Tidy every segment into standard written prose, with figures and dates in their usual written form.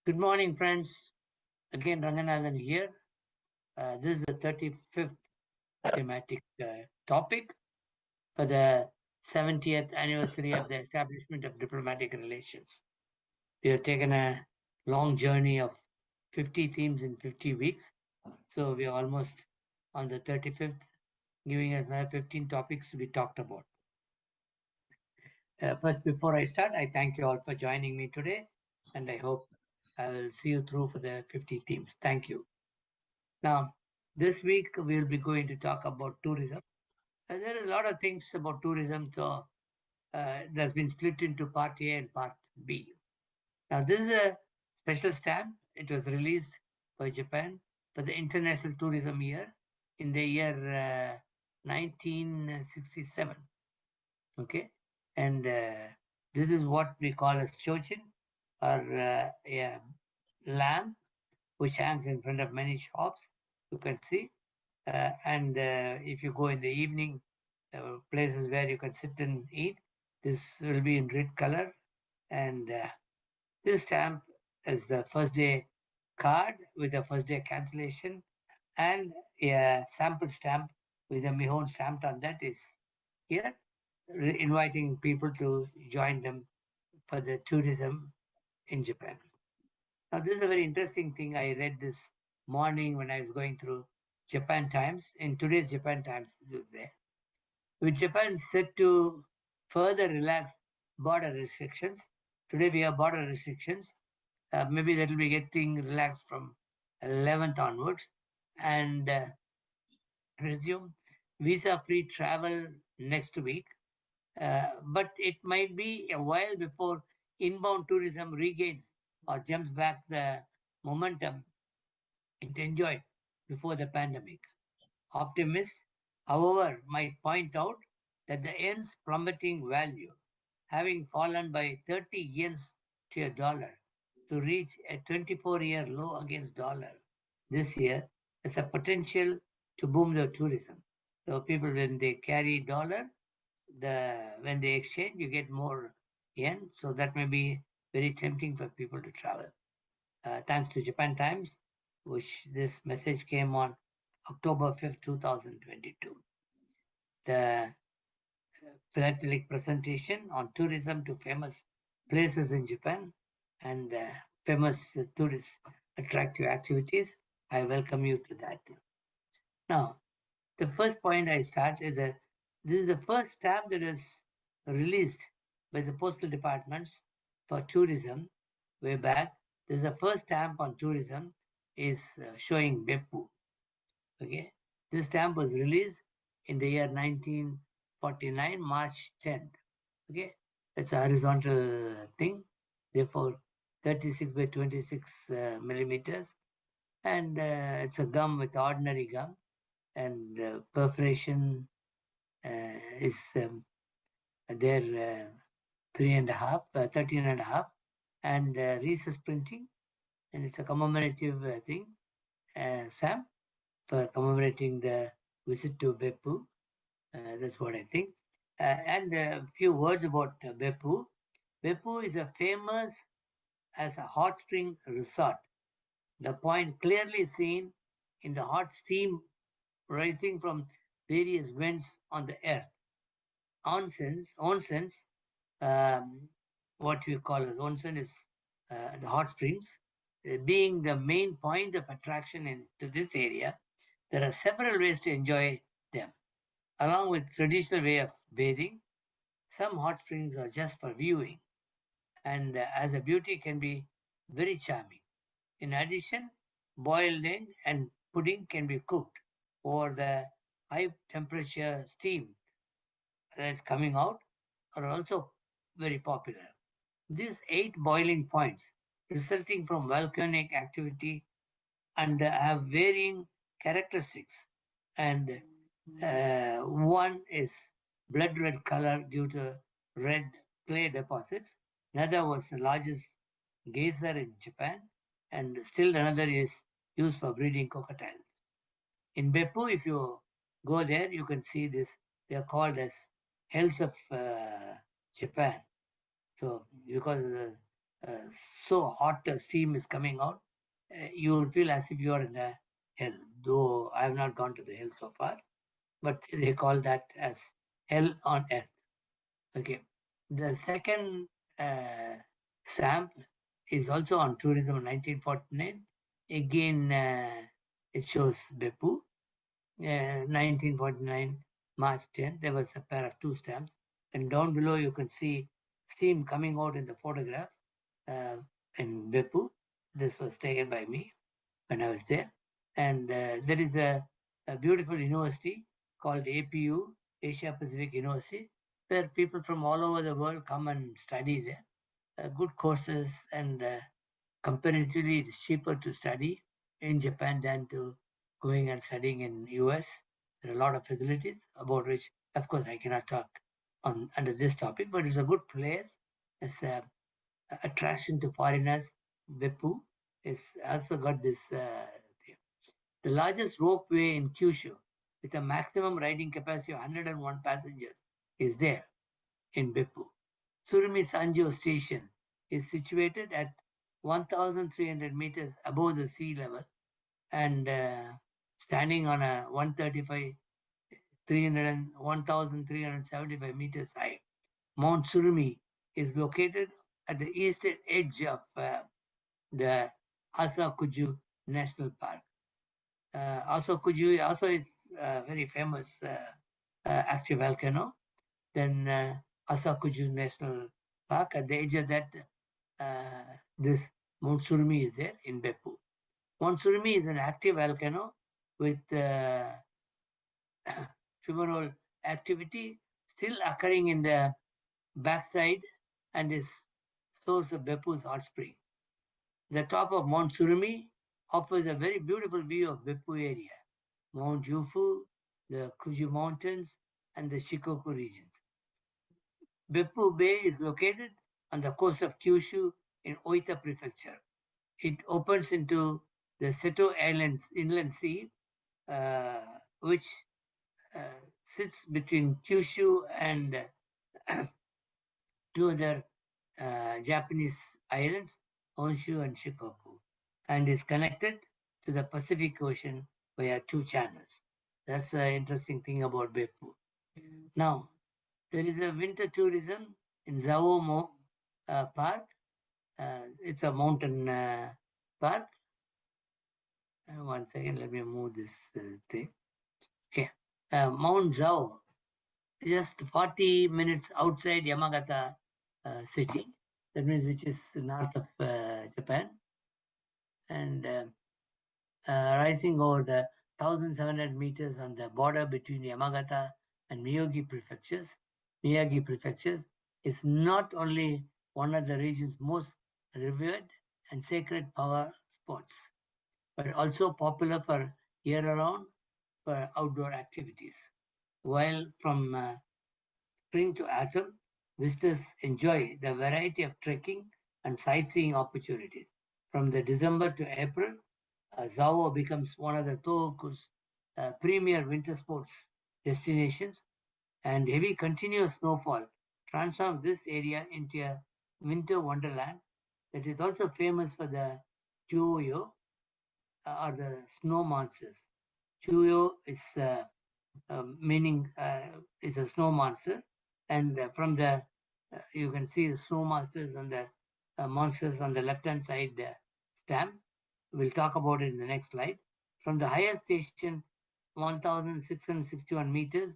Good morning, friends. Again, Ranganathan here. This is the 35th thematic topic for the 70th anniversary of the establishment of diplomatic relations. We have taken a long journey of 50 themes in 50 weeks. So we are almost on the 35th, giving us another 15 topics to be talked about. First, before I start, I thank you all for joining me today, and I hope I will see you through for the 50 themes. Thank you. Now, this week we'll be going to talk about tourism. There are a lot of things about tourism, so that's been split into part A and part B. Now, this is a special stamp. It was released by Japan for the International Tourism Year in the year 1967. Okay, and this is what we call as chochin, or a lamp, which hangs in front of many shops. You can see. And if you go in the evening, places where you can sit and eat, this will be in red color. And this stamp is the first day card with a first day cancellation, and a sample stamp with a Mihon stamped on that is here, inviting people to join them for the tourism in Japan. Now, this is a very interesting thing I read this morning when I was going through Japan Times. In today's Japan Times, there, with Japan set to further relax border restrictions. Today we have border restrictions. Maybe that will be getting relaxed from 11th onwards, and resume visa-free travel next week. But it might be a while before inbound tourism regains or jumps back the momentum it enjoyed before the pandemic. Optimists, however, might point out that the yen's plummeting value, having fallen by 30 yens to a dollar to reach a 24-year low against dollar this year, has a potential to boom the tourism. So people, when they carry dollar, when they exchange, you get more yen. So that may be very tempting for people to travel. Thanks to Japan Times, which this message came on October 5th, 2022. The philatelic presentation on tourism to famous places in Japan and famous tourist attractive activities. I welcome you to that. Now, the first point I start is that this is the first stamp that is released by the postal departments for tourism way back. This is the first stamp on tourism is showing Beppu. Okay, this stamp was released in the year 1949, March 10th. Okay, it's a horizontal thing, therefore 36 by 26 millimeters, and it's a gum with ordinary gum, and perforation is there 13 and a half, and recess printing, and it's a commemorative thing, stamp for commemorating the visit to Beppu. That's what I think. And a few words about Beppu. Beppu is a famous as a hot spring resort. The point clearly seen in the hot steam rising from various vents on the earth. Onsens, what we call as onsen is the hot springs. Being the main point of attraction into this area, there are several ways to enjoy them. Along with traditional way of bathing, some hot springs are just for viewing, and as a beauty can be very charming. In addition, boiled egg and pudding can be cooked over the high temperature steam that's coming out are also very popular. These 8 boiling points resulting from volcanic activity and have varying characteristics, and one is blood red color due to red clay deposits. Another was the largest geyser in Japan, and still another is used for breeding crocodiles. In Beppu, if you go there, you can see this. They are called as hells of Japan. So because so hot steam is coming out, you will feel as if you are in the hell. Though I have not gone to the hell so far, but they call that as hell on earth. Okay. The second stamp is also on tourism in 1949. Again, it shows Beppu. 1949, March 10th, there was a pair of two stamps. And down below, you can see steam coming out in the photograph uh, in Beppu. This was taken by me when I was there. And there is a beautiful university called APU, Asia Pacific University, where people from all over the world come and study there. Good courses, and comparatively it is cheaper to study in Japan than to going and studying in US. There are a lot of facilities about which, of course, I cannot talk on under this topic, but it's a good place. It's a attraction to foreigners. Beppu is also got this. The largest ropeway in Kyushu, with a maximum riding capacity of 101 passengers, is there in Beppu. Surumi Sanjo Station is situated at 1,300 meters above the sea level and standing on a 1,375 meters high. Mount Surumi is located at the eastern edge of the Asakuju National Park. Asakuju also is a very famous active volcano. Then Asakuju National Park, at the edge of that, this Mount Surumi is there in Beppu. Mount Surumi is an active volcano with fumarole activity still occurring in the backside and is source of Beppu's hot spring. The top of Mount Surumi offers a very beautiful view of Beppu area, Mount Yufu, the Kuju Mountains, and the Shikoku regions. Beppu Bay is located on the coast of Kyushu in Oita Prefecture. It opens into the Seto Islands Inland Sea, which sits between Kyushu and two other Japanese islands, Honshu and Shikoku, and is connected to the Pacific Ocean via two channels. That's the interesting thing about Beppu. Now, there is a winter tourism in Zao Park. It's a mountain park. One second, let me move this thing. Okay. Mount Zao, just 40 minutes outside Yamagata city. That means which is north of Japan. And rising over the 1,700 meters on the border between Yamagata and Miyagi prefectures is not only one of the region's most revered and sacred power spots, but also popular for year-round for outdoor activities. While from spring to autumn, visitors enjoy the variety of trekking and sightseeing opportunities. From the December to April, Zao becomes one of the Tohoku's premier winter sports destinations, and heavy continuous snowfall transforms this area into a winter wonderland that is also famous for the Chuyo or the snow monsters. Chuyo is meaning is a snow monster, and from the you can see the snow monsters and the monsters on the left hand side stamp. We'll talk about it in the next slide. From the highest station, 1,661 meters,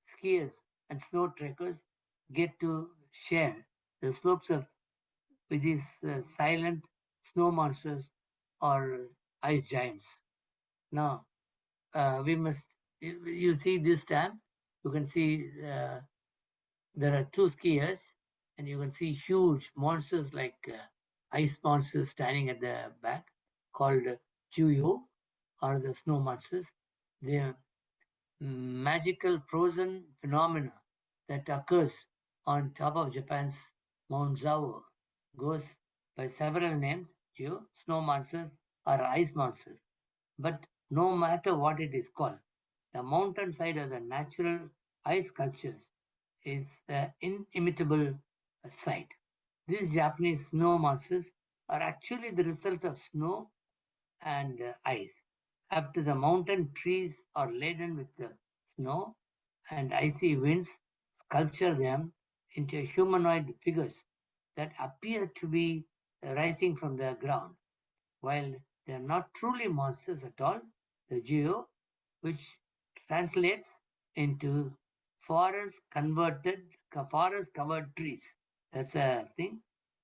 skiers and snow trekkers get to share the slopes of with these silent snow monsters or ice giants. Now, we must, you see this stamp, you can see there are two skiers, and you can see huge monsters like ice monsters standing at the back called Chuyo or the snow monsters. They are magical frozen phenomena that occurs on top of Japan's Mount Zao goes by several names, snow monsters or ice monsters. But no matter what it is called, the mountainside of the natural ice sculptures is an inimitable sight. These Japanese snow monsters are actually the result of snow and ice. After the mountain trees are laden with the snow and icy winds sculpture them into humanoid figures that appear to be rising from the ground. While they are not truly monsters at all, the geo, which translates into forest converted forest covered trees. That's a thing.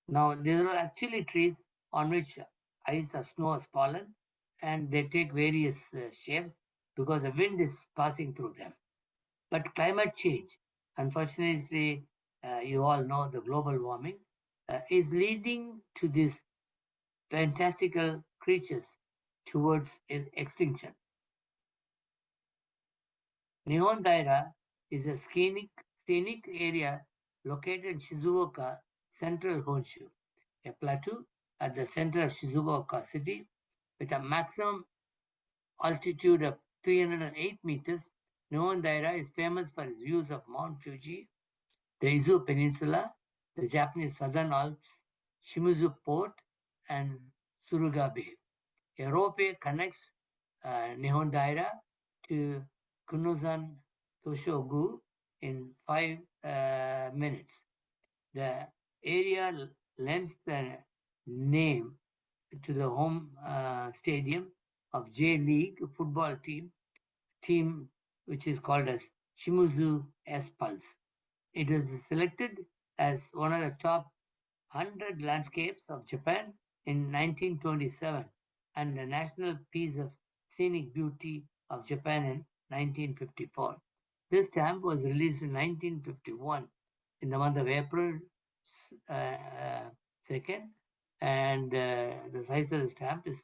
Now these are actually trees on which ice or snow has fallen, and they take various shapes because the wind is passing through them. But climate change, unfortunately, you all know the global warming, is leading to these fantastical creatures towards extinction. Nihon Daira is a scenic area located in Shizuoka, central Honshu, a plateau at the center of Shizuoka city with a maximum altitude of 308 meters. Nihon Daira is famous for its views of Mount Fuji, the Izu Peninsula, the Japanese Southern Alps, Shimizu Port, and Suruga Bay. A ropeway connects Nihon Daira to Kunuzan Toshogu in 5 minutes. The area lends the name to the home stadium of J League football team which is called as Shimizu S Pulse. It was selected as one of the top 100 landscapes of Japan in 1927 and the national piece of scenic beauty of Japan in 1954. This stamp was released in 1951 in the month of April 2nd, and the size of the stamp is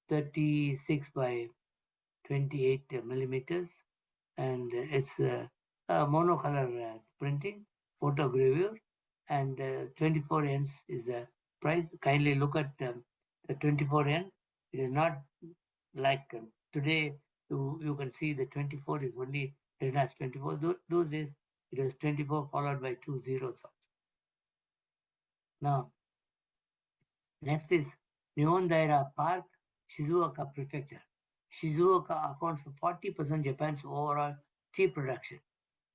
36 by 28 millimeters, and it's a monocolor printing, photogravure, and 24 yens is the price. Kindly look at the 24 yen. It is not like today. You can see the 24 is only written as 24. Those days it was 24 followed by 2 zeros also. Now, next is Nihon Daira Park, Shizuoka Prefecture. Shizuoka accounts for 40% Japan's overall tea production.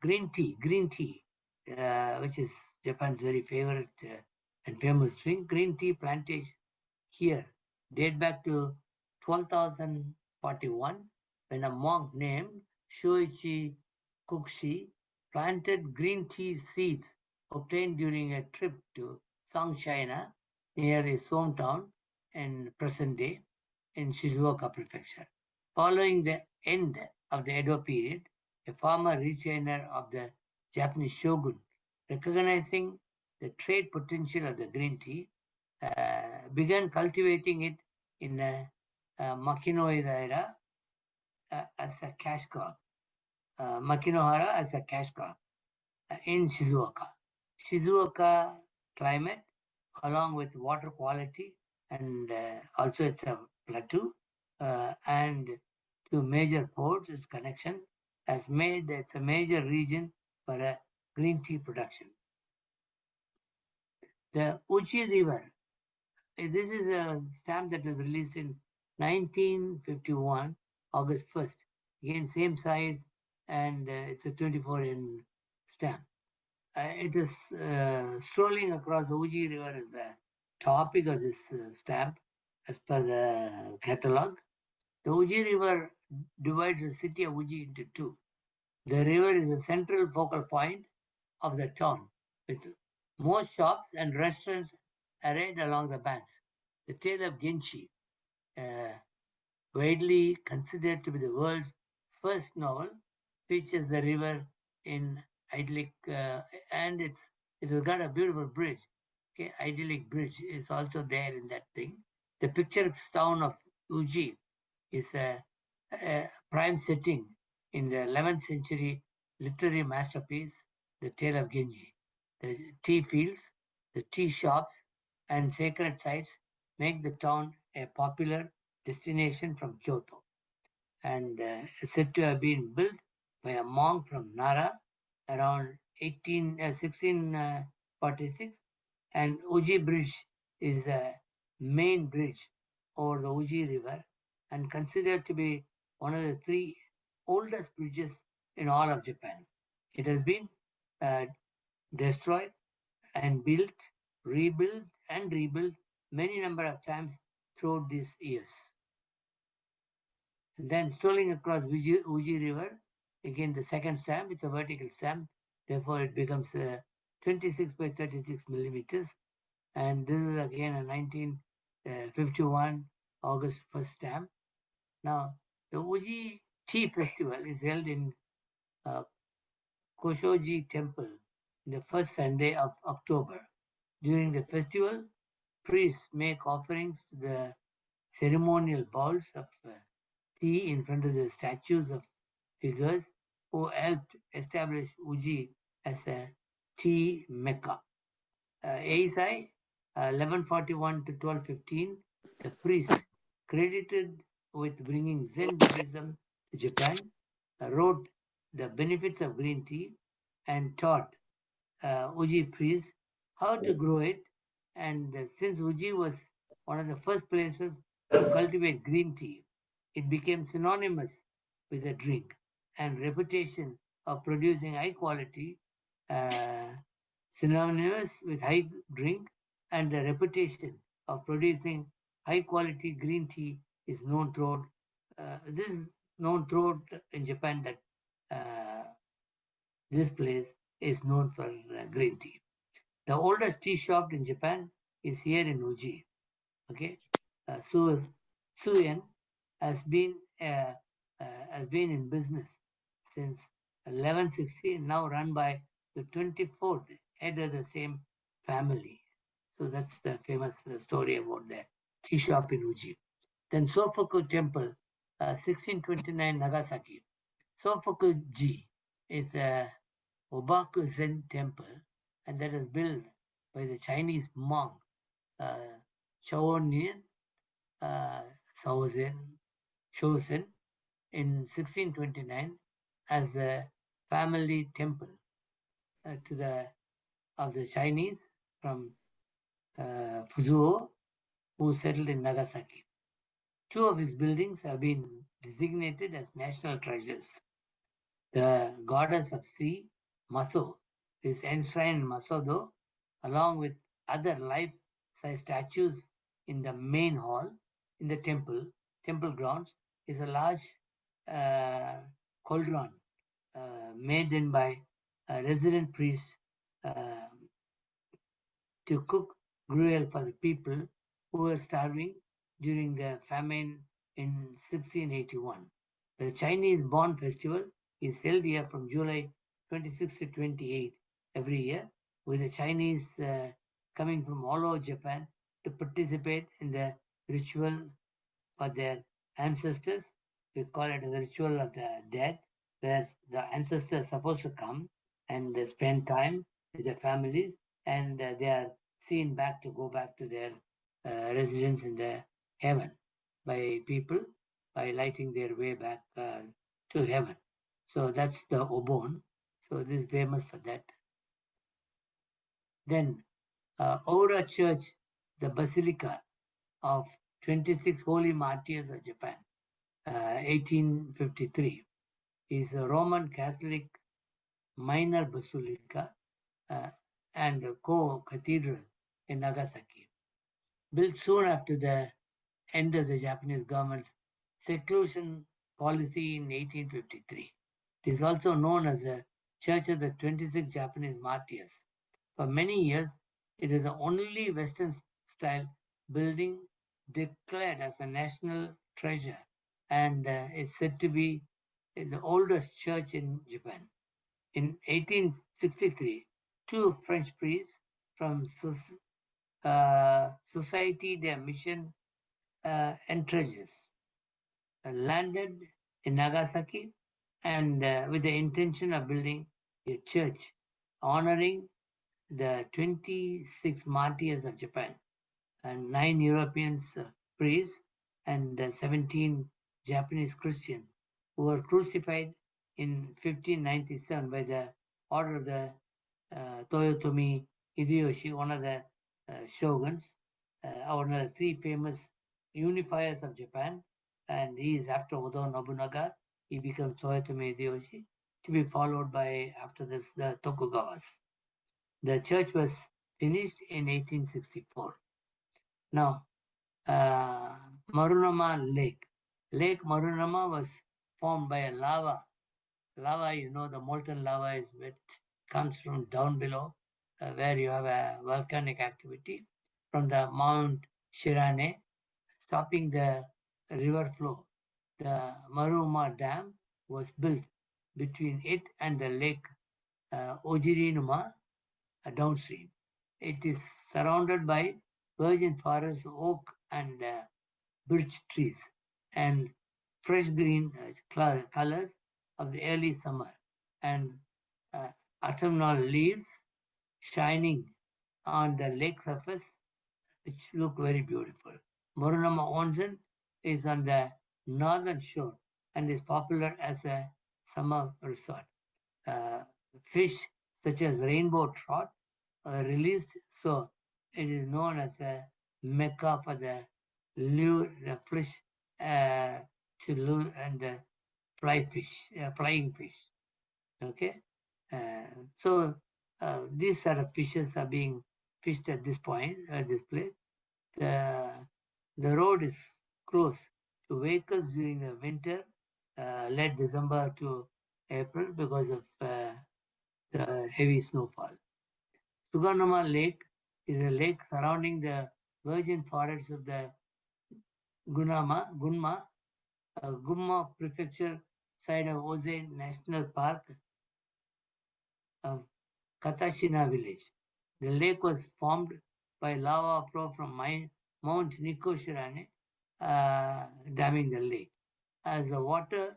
Green tea, which is Japan's very favorite and famous drink. Green tea plantation here date back to 12,041 when a monk named Shoichi Kukushi planted green tea seeds obtained during a trip to Songchina near his hometown in present day in Shizuoka Prefecture. Following the end of the Edo period, a former retainer of the Japanese shogun, recognizing the trade potential of the green tea, began cultivating it in Makinohara as a cash crop. Makinohara as a cash crop in Shizuoka. Shizuoka climate, along with water quality, and also it's a plateau, and two major ports, its connection has made it's a major region for green tea production. The Uchi River, this is a stamp that was released in 1951, August 1st. Again, same size, and it's a 24 in stamp. It is strolling across the Uji River is the topic of this stamp as per the catalog. The Uji River divides the city of Uji into two. The river is a central focal point of the town, with most shops and restaurants arrayed along the banks. The tale of Genshi, widely considered to be the world's first novel, features the river in idyllic, and it has got a beautiful bridge. Okay, idyllic bridge is also there in that thing. The picturesque town of Uji is a prime setting in the 11th century literary masterpiece, The Tale of Genji. The tea fields, the tea shops, and sacred sites make the town a popular destination from Kyoto, and said to have been built by a monk from Nara around 1646 And Uji Bridge is the main bridge over the Uchi River and considered to be one of the three oldest bridges in all of Japan. It has been uh, destroyed and built, rebuilt, and rebuilt many number of times throughout these years. And then strolling across Uji River, again the second stamp, it's a vertical stamp, therefore it becomes 26 by 36 millimeters. And this is again a 1951 August 1st stamp. Now, the Uji Tea Festival is held in uh, Koshoji Temple the first Sunday of October. During the festival, priests make offerings to the ceremonial bowls of tea in front of the statues of figures who helped establish Uji as a tea mecca. Eisai, 1141 to 1215, the priest credited with bringing Zen Buddhism to Japan, wrote the benefits of green tea and taught Uji priests how to grow it. And since Uji was one of the first places to cultivate green tea, it became synonymous with a drink and reputation of producing high quality, uh, synonymous with high drink, and the reputation of producing high quality green tea is known throughout. This is known throughout in Japan that uh, this place is known for green tea. The oldest tea shop in Japan is here in Uji. Okay, Suyen has been uh, has been in business since 1160, now run by the 24th head of the same family. So that's the famous story about the tea shop in Uji. Then Sofuku Temple, 1629 Nagasaki. Sofuku-ji is a Obaku Zen temple, and that is built by the Chinese monk uh, Shaonian uh, Shosen in 1629 as a family temple to the of the Chinese from Fuzuo who settled in Nagasaki. Two of his buildings have been designated as national treasures. The goddess of sea, Maso, is enshrined in Masodo along with other life-size statues in the main hall. In the temple grounds, is a large uh, cauldron made in by resident priests uh, to cook gruel for the people who were starving during the famine in 1681. The Chinese Born Festival is held here from July 26 to 28 every year, with the Chinese coming from all over Japan to participate in the ritual for their ancestors. We call it the ritual of the dead, where the ancestors are supposed to come and spend time with their families, and they are seen back to go back to their residence in the heaven by people by lighting their way back to heaven. So that's the Obon. So this is famous for that. Then Aura Church, the Basilica of 26 Holy Martyrs of Japan, 1853, is a Roman Catholic minor basilica uh, and a Goa Cathedral in Nagasaki. Built soon after the end of the Japanese government's seclusion policy in 1853. It is also known as the Church of the 26 Japanese Martyrs. For many years, it is the only Western style building declared as a national treasure and is said to be the oldest church in Japan. In 1863, two French priests from Society de Mission Entrages landed in Nagasaki and with the intention of building a church honoring the 26 martyrs of Japan and 9 Europeans priests and 17 Japanese Christians who were crucified in 1597 by the order of the Toyotomi Hideyoshi, one of the shoguns, one of the three famous unifiers of Japan, and he is after Oda Nobunaga. He becomes Toyotomi Hideyoshi, to be followed by, after this, the Tokugawas. The church was finished in 1864. Now, Marunama Lake. Lake Marunama was formed by a lava. Lava, the molten lava is which comes from down below, where you have a volcanic activity from the Mount Shirane, stopping the river flow. The Maruma Dam was built between it and the lake Ojirinuma downstream. It is surrounded by virgin forest, oak and birch trees, and fresh green colors of the early summer, and autumnal leaves shining on the lake surface, which look very beautiful. Morunama Onsen is on the northern shore and is popular as a summer resort. Fish such as rainbow trout are released, so it is known as a mecca for the lure, the fish to lure and the flying fish. Okay, so these sort of fishes are being fished at this point, at this place. The road is closed to vehicles during the winter, late December to April, because of the heavy snowfall. Suganama Lake is a lake surrounding the virgin forests of the Gunma Prefecture side of Ose National Park of Katashina village. The lake was formed by lava flow from Mount Nikoshirane, damming the lake. As the water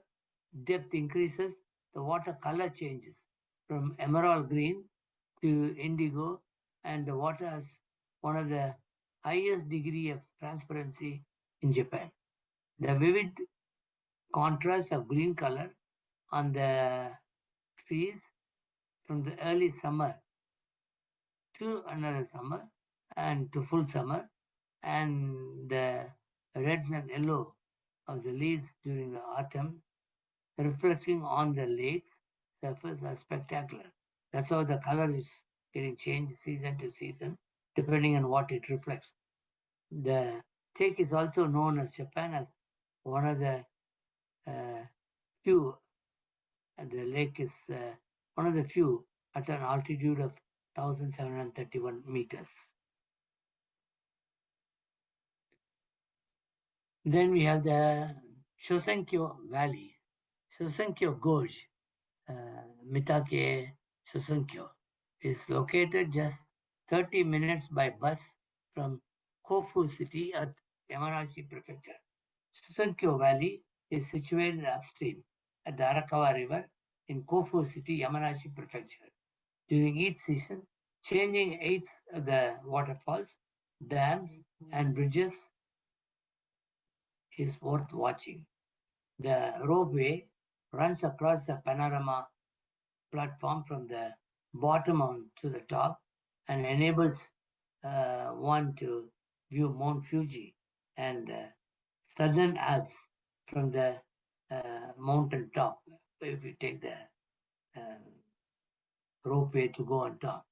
depth increases, the water color changes from emerald green to indigo, and the water has one of the highest degree of transparency in Japan. The vivid contrast of green color on the trees from the early summer to another summer and to full summer, and the reds and yellow of the leaves during the autumn reflecting on the lake's surface are spectacular. That's how the color is getting changed season to season, depending on what it reflects. The lake is also known as Japan as one of the few, the lake is one of the few at an altitude of 1,731 meters. Then we have the Shosenkyo Valley, Shosenkyo Gorge, Mitake Shosenkyo, is located just 30 minutes by bus from Kofu City at Yamanashi Prefecture. Shosenkyo Valley is situated upstream at the Arakawa River in Kofu City, Yamanashi Prefecture. During each season, changing heights of the waterfalls, dams, and bridges is worth watching. The ropeway runs across the panorama platform from the bottom on to the top and enables one to view Mount Fuji and southern Alps from the mountain top if you take the ropeway to go on top.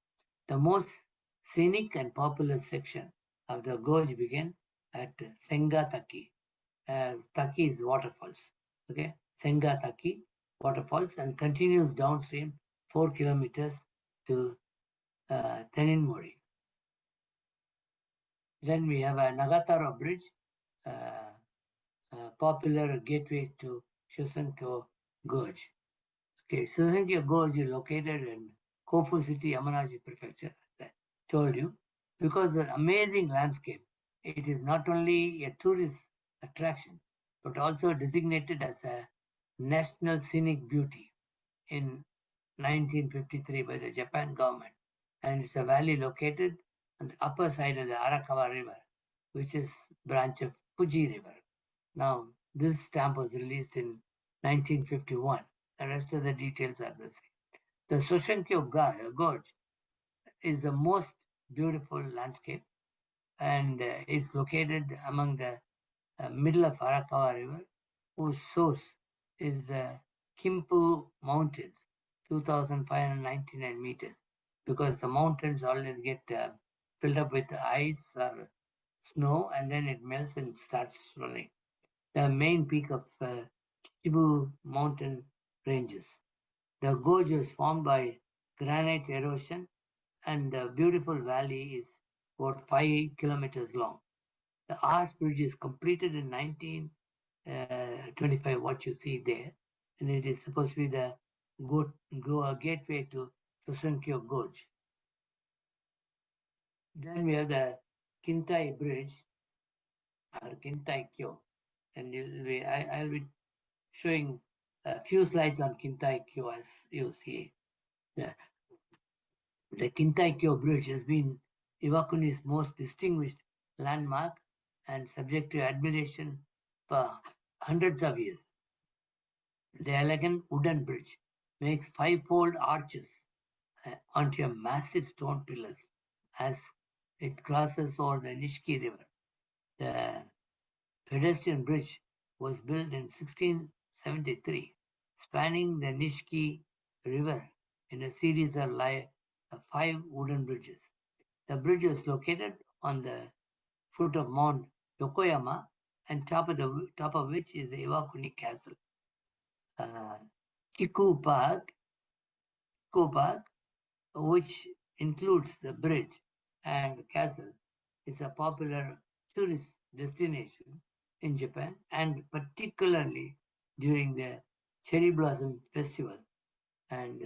The most scenic and popular section of the gorge begin at Senga Taki. Taki is waterfalls. Okay, Senga Taki waterfalls, and continues downstream 4 kilometers to Teninmori. Then we have a Nagataro Bridge, popular gateway to Shosenkyo Gorge. Okay, Shosenkyo Gorge is located in Kofu City, Yamanashi Prefecture, as I told you. Because of the amazing landscape, it is not only a tourist attraction, but also designated as a national scenic beauty in 1953 by the Japan government. And it's a valley located on the upper side of the Arakawa River, which is branch of Fuji River. Now, this stamp was released in 1951. The rest of the details are the same. The Shosenkyo Gorge is the most beautiful landscape and is located among the middle of Arakawa River, whose source is the Kimpu Mountains, 2,599 meters, because the mountains always get filled up with ice or snow, and then it melts and starts running. The main peak of Shibu mountain ranges. The gorge was formed by granite erosion, and the beautiful valley is about 5 kilometers long. The arch bridge is completed in 1925, what you see there, and it is supposed to be the gateway to Susunkyo Gorge. Then we have the Kintai Bridge, or Kintai Kyo, and I'll be showing a few slides on Kintai Kyo as you see. The Kintai Kyo Bridge has been Iwakuni's most distinguished landmark and subject to admiration for hundreds of years. The elegant wooden bridge makes five-fold arches onto massive stone pillars as it crosses over the Nishki River. The pedestrian bridge was built in 1673, spanning the Nishki River in a series of 5 wooden bridges. The bridge was located on the foot of Mount Yokohama, and top of which is the Iwakuni Castle. Kiku Park, which includes the bridge and castle, is a popular tourist destination in Japan, and particularly during the cherry blossom festival and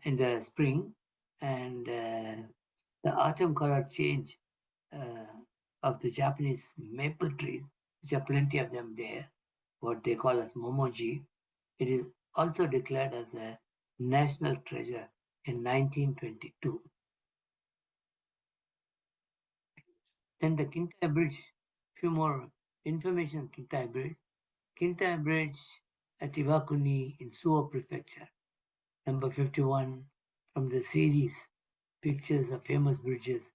in the spring, and the autumn color change of the Japanese maple trees, which are plenty of them there, what they call as momoji. It is also declared as a national treasure in 1922. Then the Kintai Bridge, few more information on Kintai Bridge. Kintai Bridge at Iwakuni in Suo Prefecture, number 51 from the series Pictures of Famous Bridges,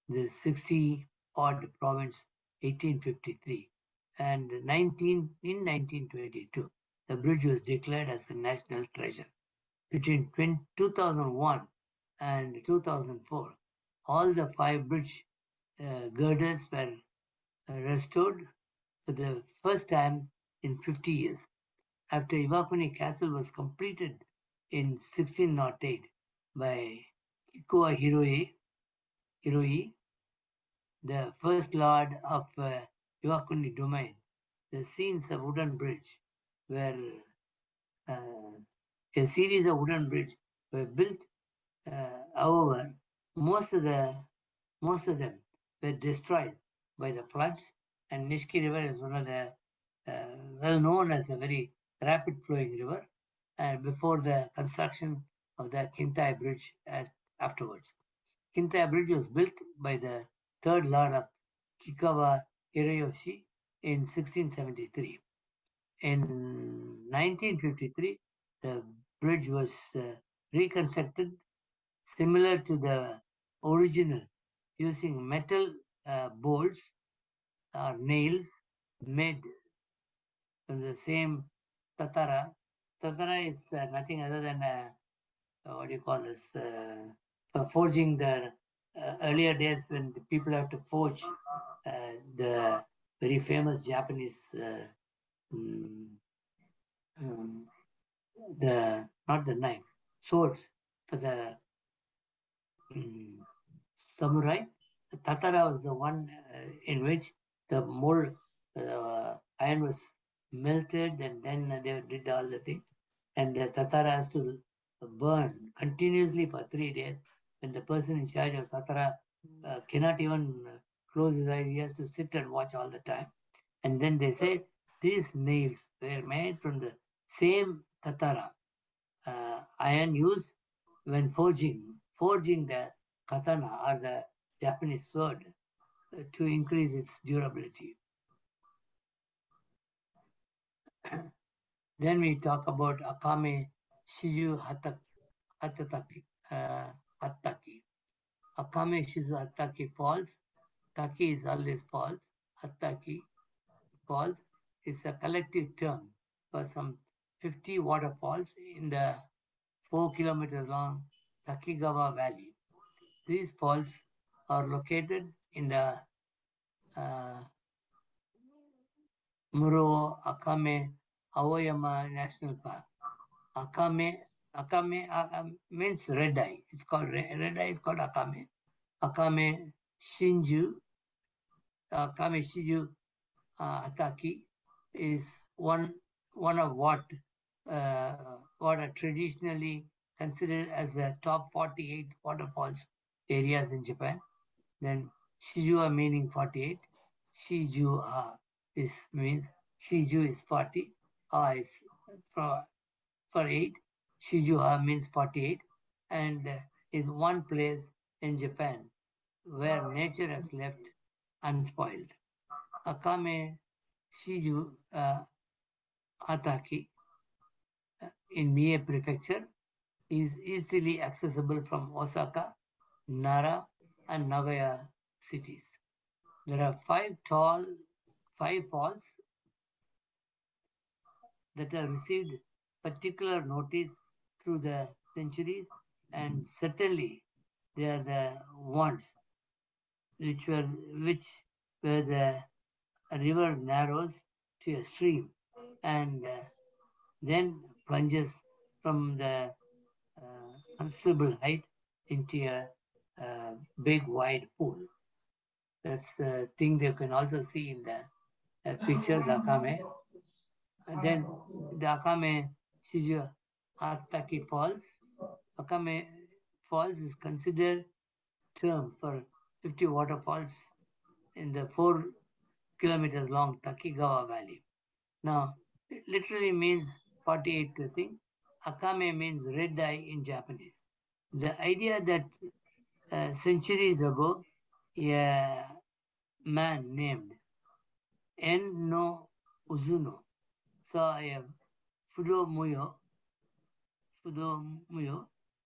the 60-odd province, 1853. And in 1922, the bridge was declared as a national treasure. Between 2001 and 2004, all the 5 bridge girders were restored for the first time in 50 years. After Iwakuni Castle was completed in 1608 by Kikuwa Hiroi, the first lord of Iwakuni domain, the scenes of wooden bridge were a series of wooden bridge were built. However, most of them were destroyed by the floods, and Nishki River is one of the well known as a very rapid flowing river, and before the construction of the Kintai Bridge afterwards. Kintai Bridge was built by the third lord of Kikawa Hiroyoshi in 1673. In 1953, the bridge was reconstructed similar to the original, using metal bolts or nails made from the same tatara. Tatara is nothing other than what do you call this? For forging the earlier days when the people have to forge the very famous Japanese not the knife, swords for the samurai. Tatara was the one in which the mold iron was melted, and then they did all the thing. And the tatara has to burn continuously for 3 days. And the person in charge of tatara cannot even close his eyes. He has to sit and watch all the time. And then they say these nails were made from the same tatara iron used when forging the katana or the Japanese sword to increase its durability. Then we talk about Akame Shizu Hataki. Akame Shizu Hataki Falls Taki is always false. Ataki falls is a collective term for some 50 waterfalls in the 4 kilometers long Takigawa Valley. These falls are located in the uh, Muro Akame Aoyama National Park. Akame means red eye. It's called red eye is called Akame. Akame Shinju, Akame Shinju Ataki is one of what are traditionally considered as the top 48 waterfalls areas in Japan. Then Shiju meaning 48. Shiju is means Shiju is 40. Is for 8. Shiju means 48 and is one place in Japan where nature has left unspoiled. Akame Shiju Ataki in Mie Prefecture is easily accessible from Osaka, Nara, and Nagaya cities. There are five falls that have received particular notice through the centuries, and certainly they are the ones which where the river narrows to a stream and then plunges from the considerable height into a big wide pool. That's the thing they can also see in the picture, the Akame. And then the Akame Shiju Ataki Falls. Akame Falls is considered term for 50 waterfalls in the 4 kilometers long Takigawa Valley. Now, it literally means 48 thing. Akame means red eye in Japanese. The idea that centuries ago, a man named En no Uzuno saw a Fudomuyo,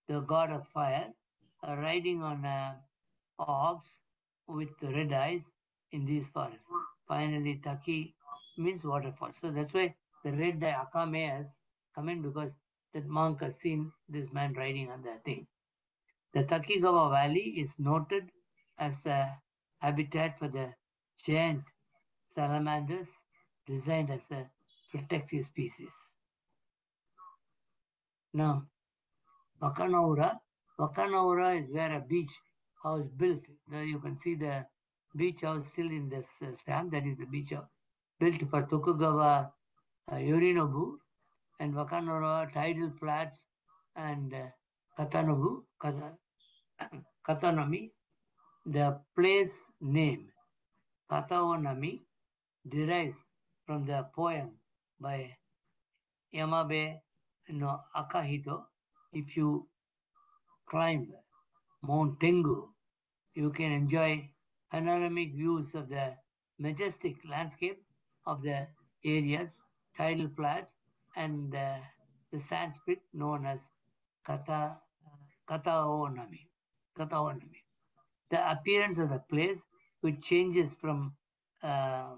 the god of fire, riding on a ox with red eyes in these forests. Finally, Taki means waterfall. So that's why the red eye Akame has come in because that monk has seen this man riding on that thing. The Takigawa Valley is noted as a habitat for the giant salamanders designed as a protective species. Now, Wakanaura. Wakanaura is where a beach house built. There you can see the beach house still in this stamp. That is the beach house built for Tokugawa Yorinobu and Wakanaura tidal flats and Katanomi. The place name Kataonami derives from the poem by Yamabe no Akahito. If you climb Mount Tengu, you can enjoy panoramic views of the majestic landscapes of the areas, tidal flats, and the sand spit known as Kataonami. The appearance of the place, which changes from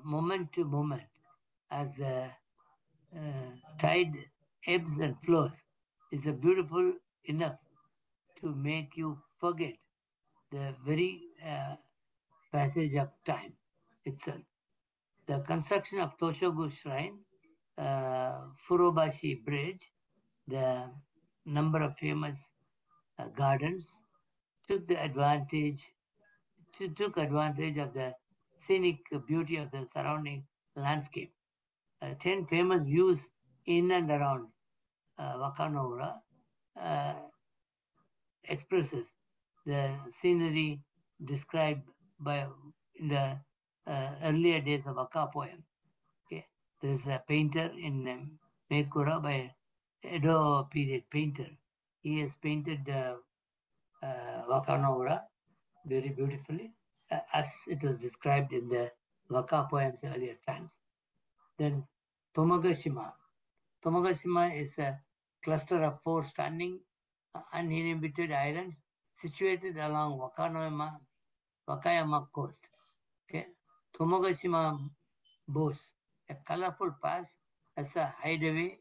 moment to moment as the tide ebbs and flows, is beautiful enough to make you forget the very passage of time itself. The construction of Toshogu Shrine, Furobashi Bridge, the number of famous gardens took advantage of the scenic beauty of the surrounding landscape. 10 famous views in and around Wakanoura expresses the scenery described by in the earlier days of Waka poem. Okay, there's a painter in Mekura by Edo period painter. He has painted Wakanoura very beautifully, as it was described in the Waka poems earlier times. Then Tomagashima. Tomagashima is a cluster of 4 stunning, uninhabited islands situated along Wakayama coast. Tomogashima boasts a colorful past as a hideaway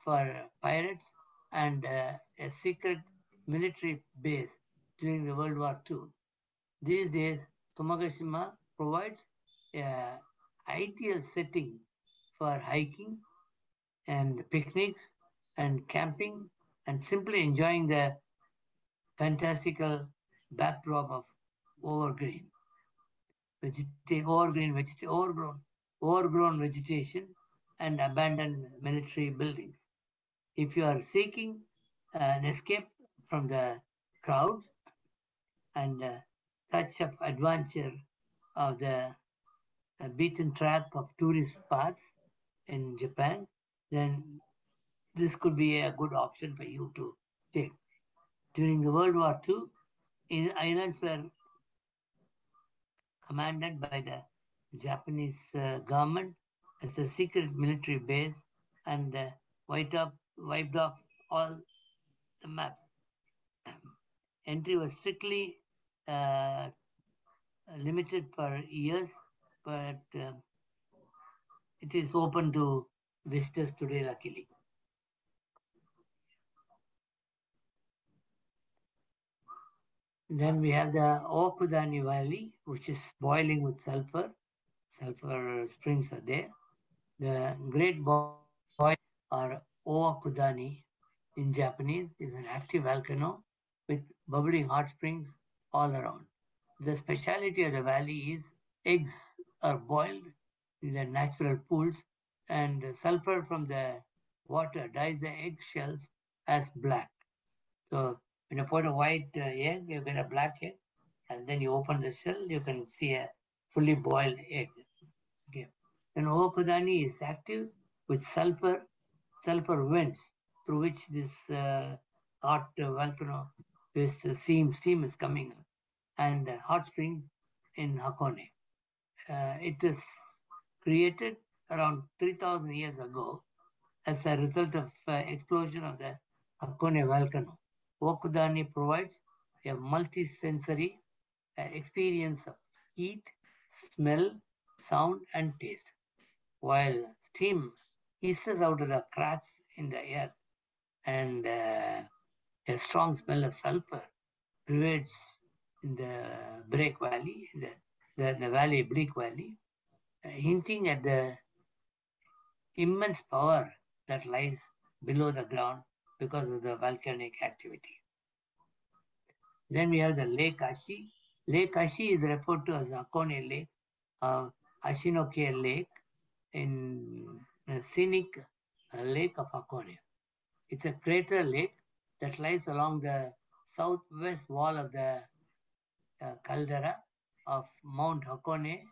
for pirates and a secret military base during the World War II. These days, Tomogashima provides an ideal setting for hiking and picnics and camping and simply enjoying the fantastical backdrop of overgreen, overgrown vegetation and abandoned military buildings. If you are seeking an escape from the crowds and a touch of adventure of the beaten track of tourist spots in Japan, then this could be a good option for you to take. During the World War II, islands were commanded by the Japanese government as a secret military base and wiped off all the maps. Entry was strictly uh, limited for years, but it is open to visitors today, luckily. Then we have the Okudani Valley, which is boiling with sulfur. Sulfur springs are there. The Great Boil or Okudani in Japanese is an active volcano with bubbling hot springs all around. The speciality of the valley is eggs are boiled in the natural pools and the sulfur from the water dyes the egg shells as black. So when you put a white egg, you get a black egg, and then you open the shell, you can see a fully boiled egg. Okay. Then Okudani is active with sulfur vents through which this hot volcano this steam is coming up, and hot spring in Hakone. It is created around 3,000 years ago as a result of explosion of the Hakone volcano. Okudani provides a multi-sensory experience of heat, smell, sound, and taste, while steam hisses out of the cracks in the earth and a strong smell of sulfur pervades in the Break Valley, the valley, Bleak Valley, hinting at the immense power that lies below the ground because of the volcanic activity. Then we have the Lake Ashi. Lake Ashi is referred to as Hakone Lake, Ashinoke Lake in the Scenic Lake of Hakone. It's a crater lake that lies along the southwest wall of the caldera of Mount Hakone,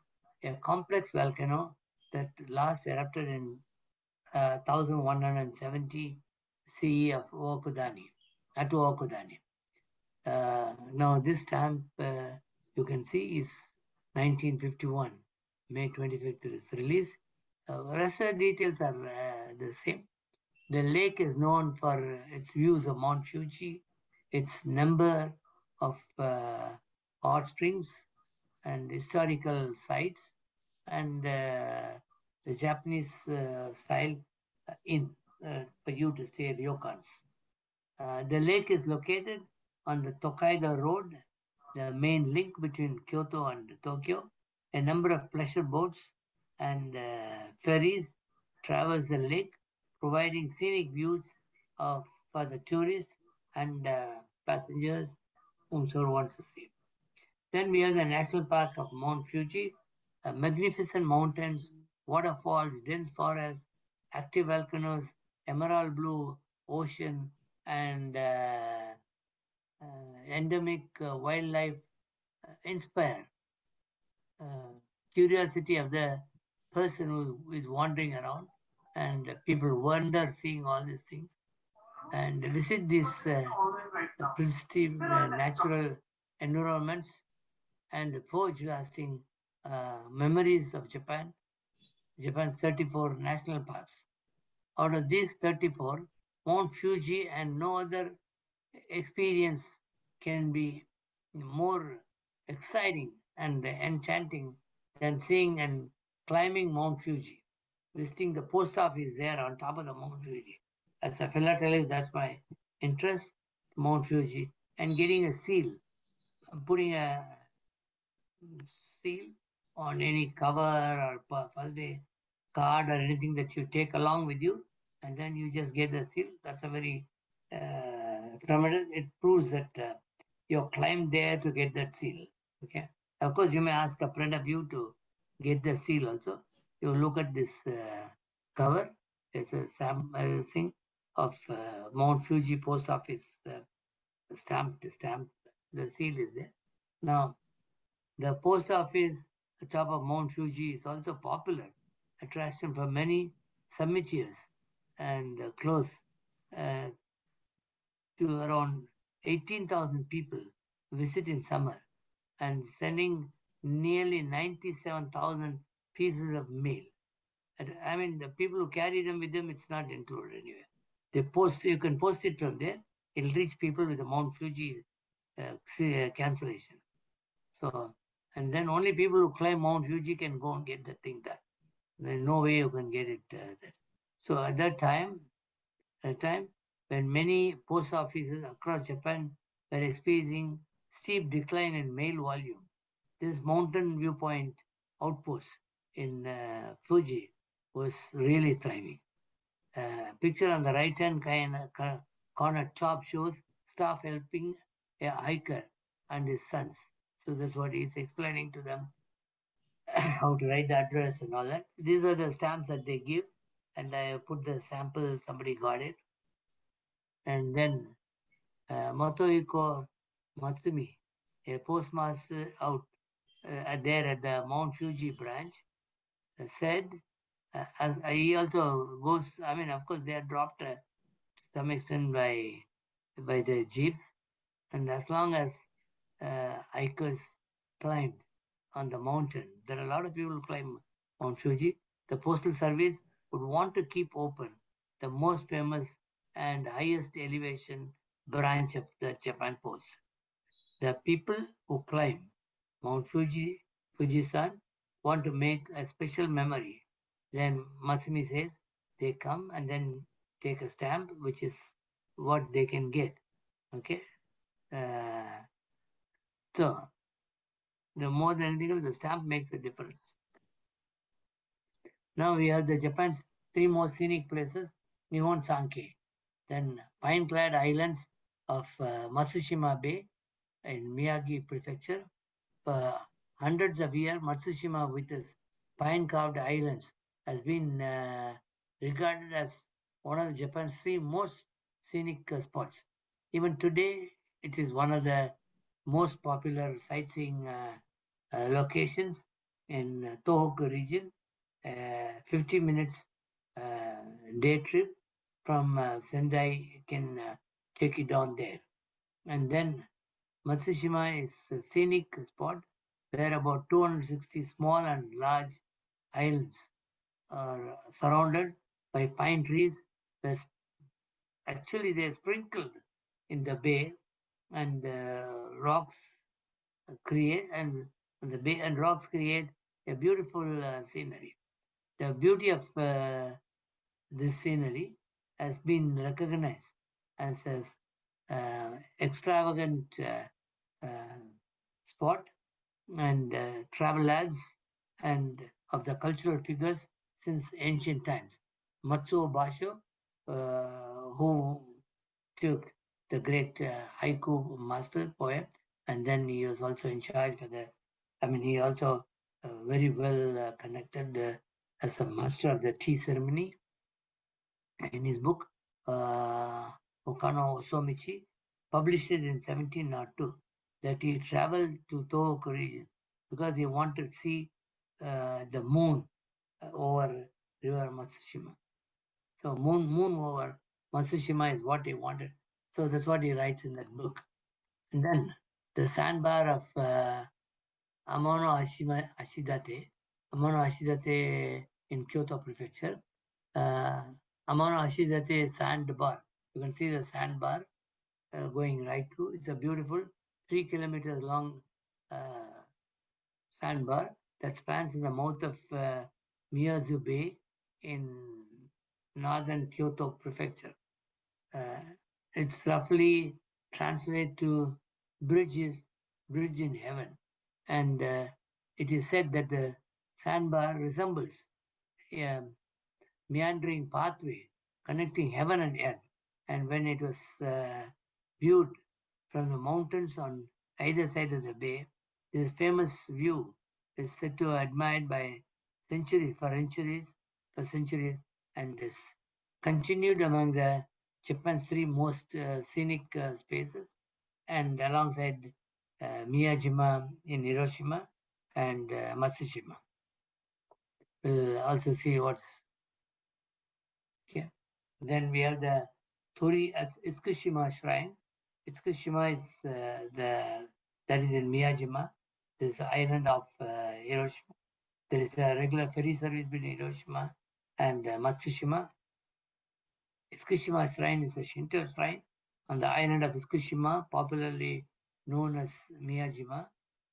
a complex volcano that last erupted in 1170 CE of Okudani, at Okudani. Now this stamp you can see is 1951, May 25th is released. Rest details are the same. The lake is known for its views of Mount Fuji, its number of hot springs and historical sites, and the Japanese style inn for you to stay ryokans. The lake is located on the Tokaido Road, the main link between Kyoto and Tokyo. A number of pleasure boats and ferries traverse the lake, providing scenic views for the tourists and passengers whomsoever wants to see. Then we have the National Park of Mount Fuji, magnificent mountains, waterfalls, dense forests, active volcanoes, emerald blue ocean, and endemic wildlife inspire curiosity of the person who is wandering around, and people wonder seeing all these things and visit these pristine natural environments and forge lasting memories of Japan's 34 national parks. Out of these 34, Mount Fuji and no other experience can be more exciting and enchanting then seeing and climbing Mount Fuji, visiting the post office there on top of the Mount Fuji. As a philatelist, that's my interest, Mount Fuji, and getting a seal, putting a seal on any cover or birthday card or anything that you take along with you, and then you just get the seal. That's a very tremendous. It proves that you climbed there to get that seal. Okay. Of course, you may ask a friend of you to get the seal also. You look at this cover. It's a thing of Mount Fuji Post Office stamped. The seal is there. Now, the post office atop of Mount Fuji is also popular attraction for many summitiers and close uh, to around 18,000 people visit in summer and sending nearly 97,000 pieces of mail. I mean, the people who carry them with them, it's not included anywhere. They post, you can post it from there. It'll reach people with the Mount Fuji cancellation. So, and then only people who climb Mount Fuji can go and get the thing done. There's no way you can get it there. So at that time, when many post offices across Japan were experiencing steep decline in mail volume, this mountain viewpoint outpost in Fuji was really thriving. Picture on the right-hand corner top shows staff helping a hiker and his sons. So that's what he's explaining to them how to write the address and all that. These are the stamps that they give, and I put the sample, somebody got it. And then Motohiko Matsumi, a postmaster out there at the Mount Fuji branch, said, he also goes, I mean, of course, they are dropped to some extent by the jeeps, and as long as hikers climbed on the mountain, there are a lot of people who climb Mount Fuji. The Postal Service would want to keep open the most famous and highest elevation branch of the Japan Post. The people who climb Mount Fujisan want to make a special memory. Then Matsumi says they come and then take a stamp, which is what they can get. Okay. So the more than anything else, the stamp makes a difference. Now we have the Japan's three most scenic places, Nihon Sanke, then pine-clad islands of Masushima Bay in Miyagi Prefecture. For hundreds of years, Matsushima with its pine-carved islands has been regarded as one of Japan's three most scenic spots. Even today, it is one of the most popular sightseeing locations in Tohoku region. 50 minutes day trip from Sendai can take it down there. And then Matsushima is a scenic spot where about 260 small and large islands are surrounded by pine trees. Actually, they're sprinkled in the bay, and rocks create and the bay and rocks create a beautiful scenery. The beauty of this scenery has been recognized as an extravagant spot and travel ads and of the cultural figures since ancient times. Matsuo Basho, who took the great haiku master poem, and then he was also in charge for the. I mean, he also very well connected as a master of the tea ceremony. In his book, Okano Osomichi, published it in 1702, that he traveled to Tohoku region because he wanted to see the moon over River Matsushima. So moon over Masushima is what he wanted. So that's what he writes in that book. And then the sandbar of Amano Ashidate in Kyoto Prefecture. Amano Ashidate sandbar. You can see the sandbar going right through. It's a beautiful 3 kilometers long sandbar that spans in the mouth of Miyazu Bay in northern Kyoto prefecture. It's roughly translated to bridge in heaven, and it is said that the sandbar resembles a meandering pathway connecting heaven and earth. And when it was viewed from the mountains on either side of the bay, this famous view is said to have admired by centuries, and is continued among the Japan's three most scenic spaces, and alongside Miyajima in Hiroshima and Matsushima. We'll also see what's here. Then we have the Tori as Itsukushima Shrine. Itsukushima is that is in Miyajima. This island of Hiroshima. There is a regular ferry service between Hiroshima and Matsushima. Itsukushima Shrine is a Shinto shrine on the island of Itsukushima, popularly known as Miyajima,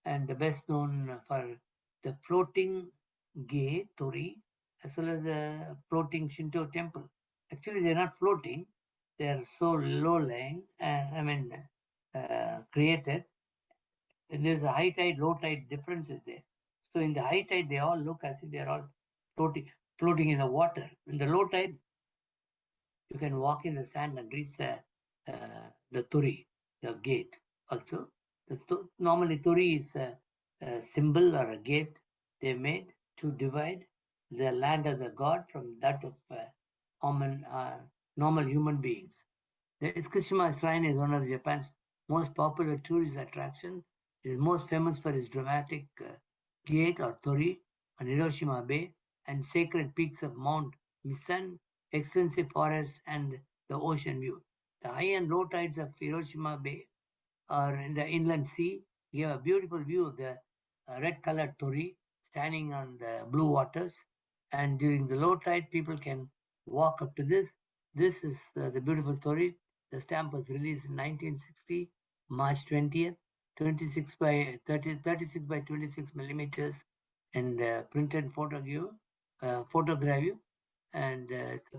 and the best known for the floating gate Tori, as well as the floating Shinto temple. Actually, they're not floating; they are so low-lying. Created. And there's a high tide, low tide differences there. So in the high tide, they all look as if they're all floating in the water. In the low tide, you can walk in the sand and reach the Turi, the gate. Also, normally Turi is a symbol or a gate they made to divide the land of the god from that of normal human beings. The Itsukushima Shrine is one of Japan's most popular tourist attractions. It is most famous for its dramatic gate or Tori on Hiroshima Bay and sacred peaks of Mount Misan, extensive forests, and the ocean view. The high and low tides of Hiroshima Bay or in the inland sea give a beautiful view of the red-colored Tori standing on the blue waters. And during the low tide, people can walk up to this. This is the beautiful Tori. The stamp was released in 1960, March 20th, 36 by 26 millimeters, and printed photograph you, and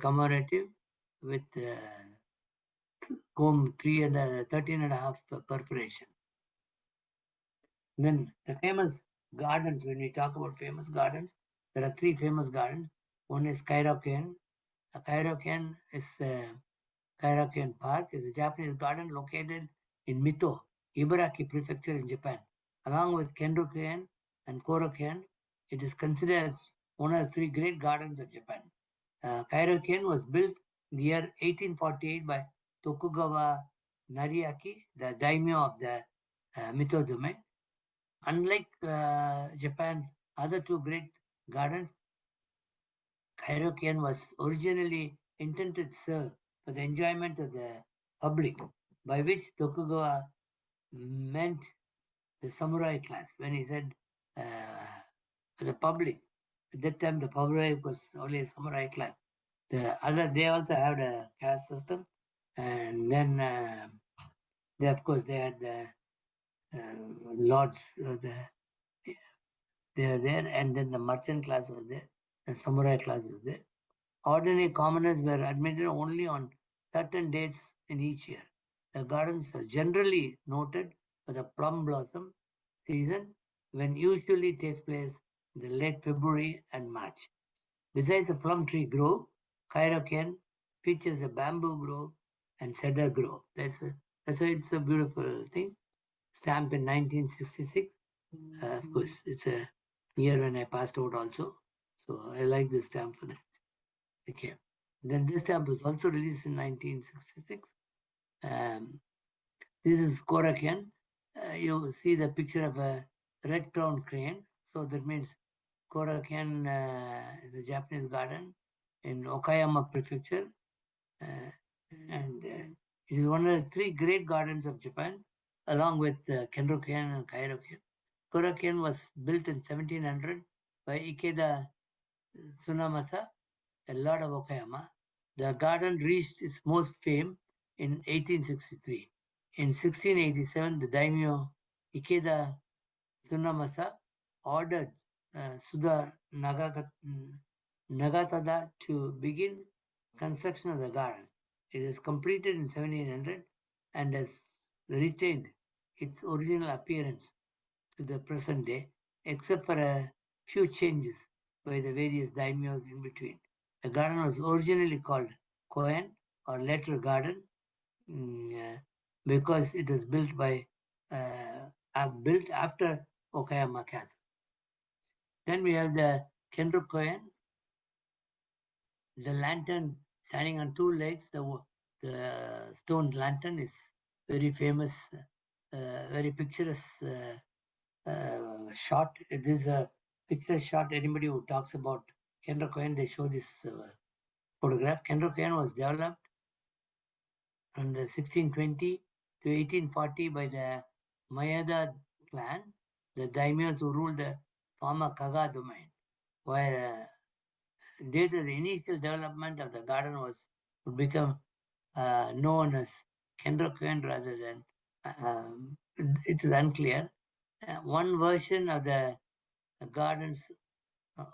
commemorative with comb 13.5 perforation. Then the famous gardens, when we talk about famous gardens, there are three famous gardens. One is Kairoken. Kairoken is Kairoken Park is a Japanese garden located in Mito, Ibaraki Prefecture in Japan. Along with Kenroken and Koroken, it is considered as one of the three great gardens of Japan. Kairoken was built in the year 1848 by Tokugawa Nariaki, the daimyo of the Mito domain. Unlike Japan's other two great gardens, Kairoken was originally intended to serve for the enjoyment of the public, by which Tokugawa meant the samurai class. When he said the public, at that time the public was only a samurai class. They also had a caste system, and then of course they had the lords. They were there, and then the merchant class was there, the samurai class was there. Ordinary commoners were admitted only on certain dates in each year. The gardens are generally noted for the plum blossom season, when usually takes place in the late February and March. Besides the plum tree grove, Kairoken features a bamboo grove and cedar grove. It's a beautiful thing. Stamped in 1966. Of course, it's a year when I passed out also. So I like this stamp for that. Okay. Then this stamp was also released in 1966. This is Korakuen. You see the picture of a red crowned crane. So that means Korakuen is a Japanese garden in Okayama Prefecture. And it is one of the three great gardens of Japan, along with Kenroken and Kairoken. Korakuen was built in 1700 by Ikeda Tsunamasa, a lord of Okayama. The garden reached its most fame in 1863. In 1687, the daimyo Ikeda Tsunamasa ordered Sudha Nagatada to begin construction of the garden. It is completed in 1700 and has retained its original appearance to the present day, except for a few changes by the various daimyos in between. The garden was originally called Koen or Letter Garden because it was built built after Okayama Cathedral. Then we have the Kendro Koen, the lantern standing on two legs. The stone lantern is very famous, very picturesque shot. This is a picture shot. Anybody who talks about Kendro Koen, they show this photograph. Kendro Koen was developed from 1620 to 1840 by the Mayada clan, the daimyos who ruled the former Kaga domain, while due to the initial development of the garden would become known as Kendroken rather than it is unclear. One version of the garden's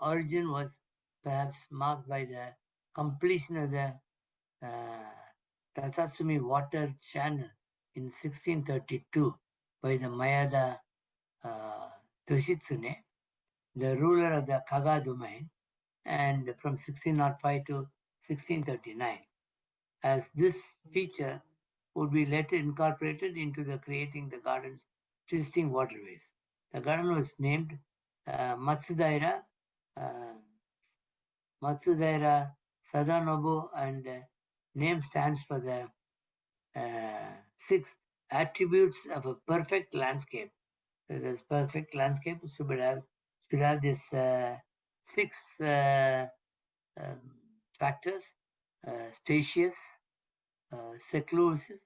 origin was perhaps marked by the completion of the Tatsumi water channel in 1632 by the Mayada Toshitsune, the ruler of the Kaga domain, and from 1605 to 1639, as this feature would be later incorporated into the creating the garden's twisting waterways. The garden was named Matsudaira Sadanobu, and name stands for the 6 attributes of a perfect landscape. So this perfect landscape should have this 6 factors: spacious, seclusive,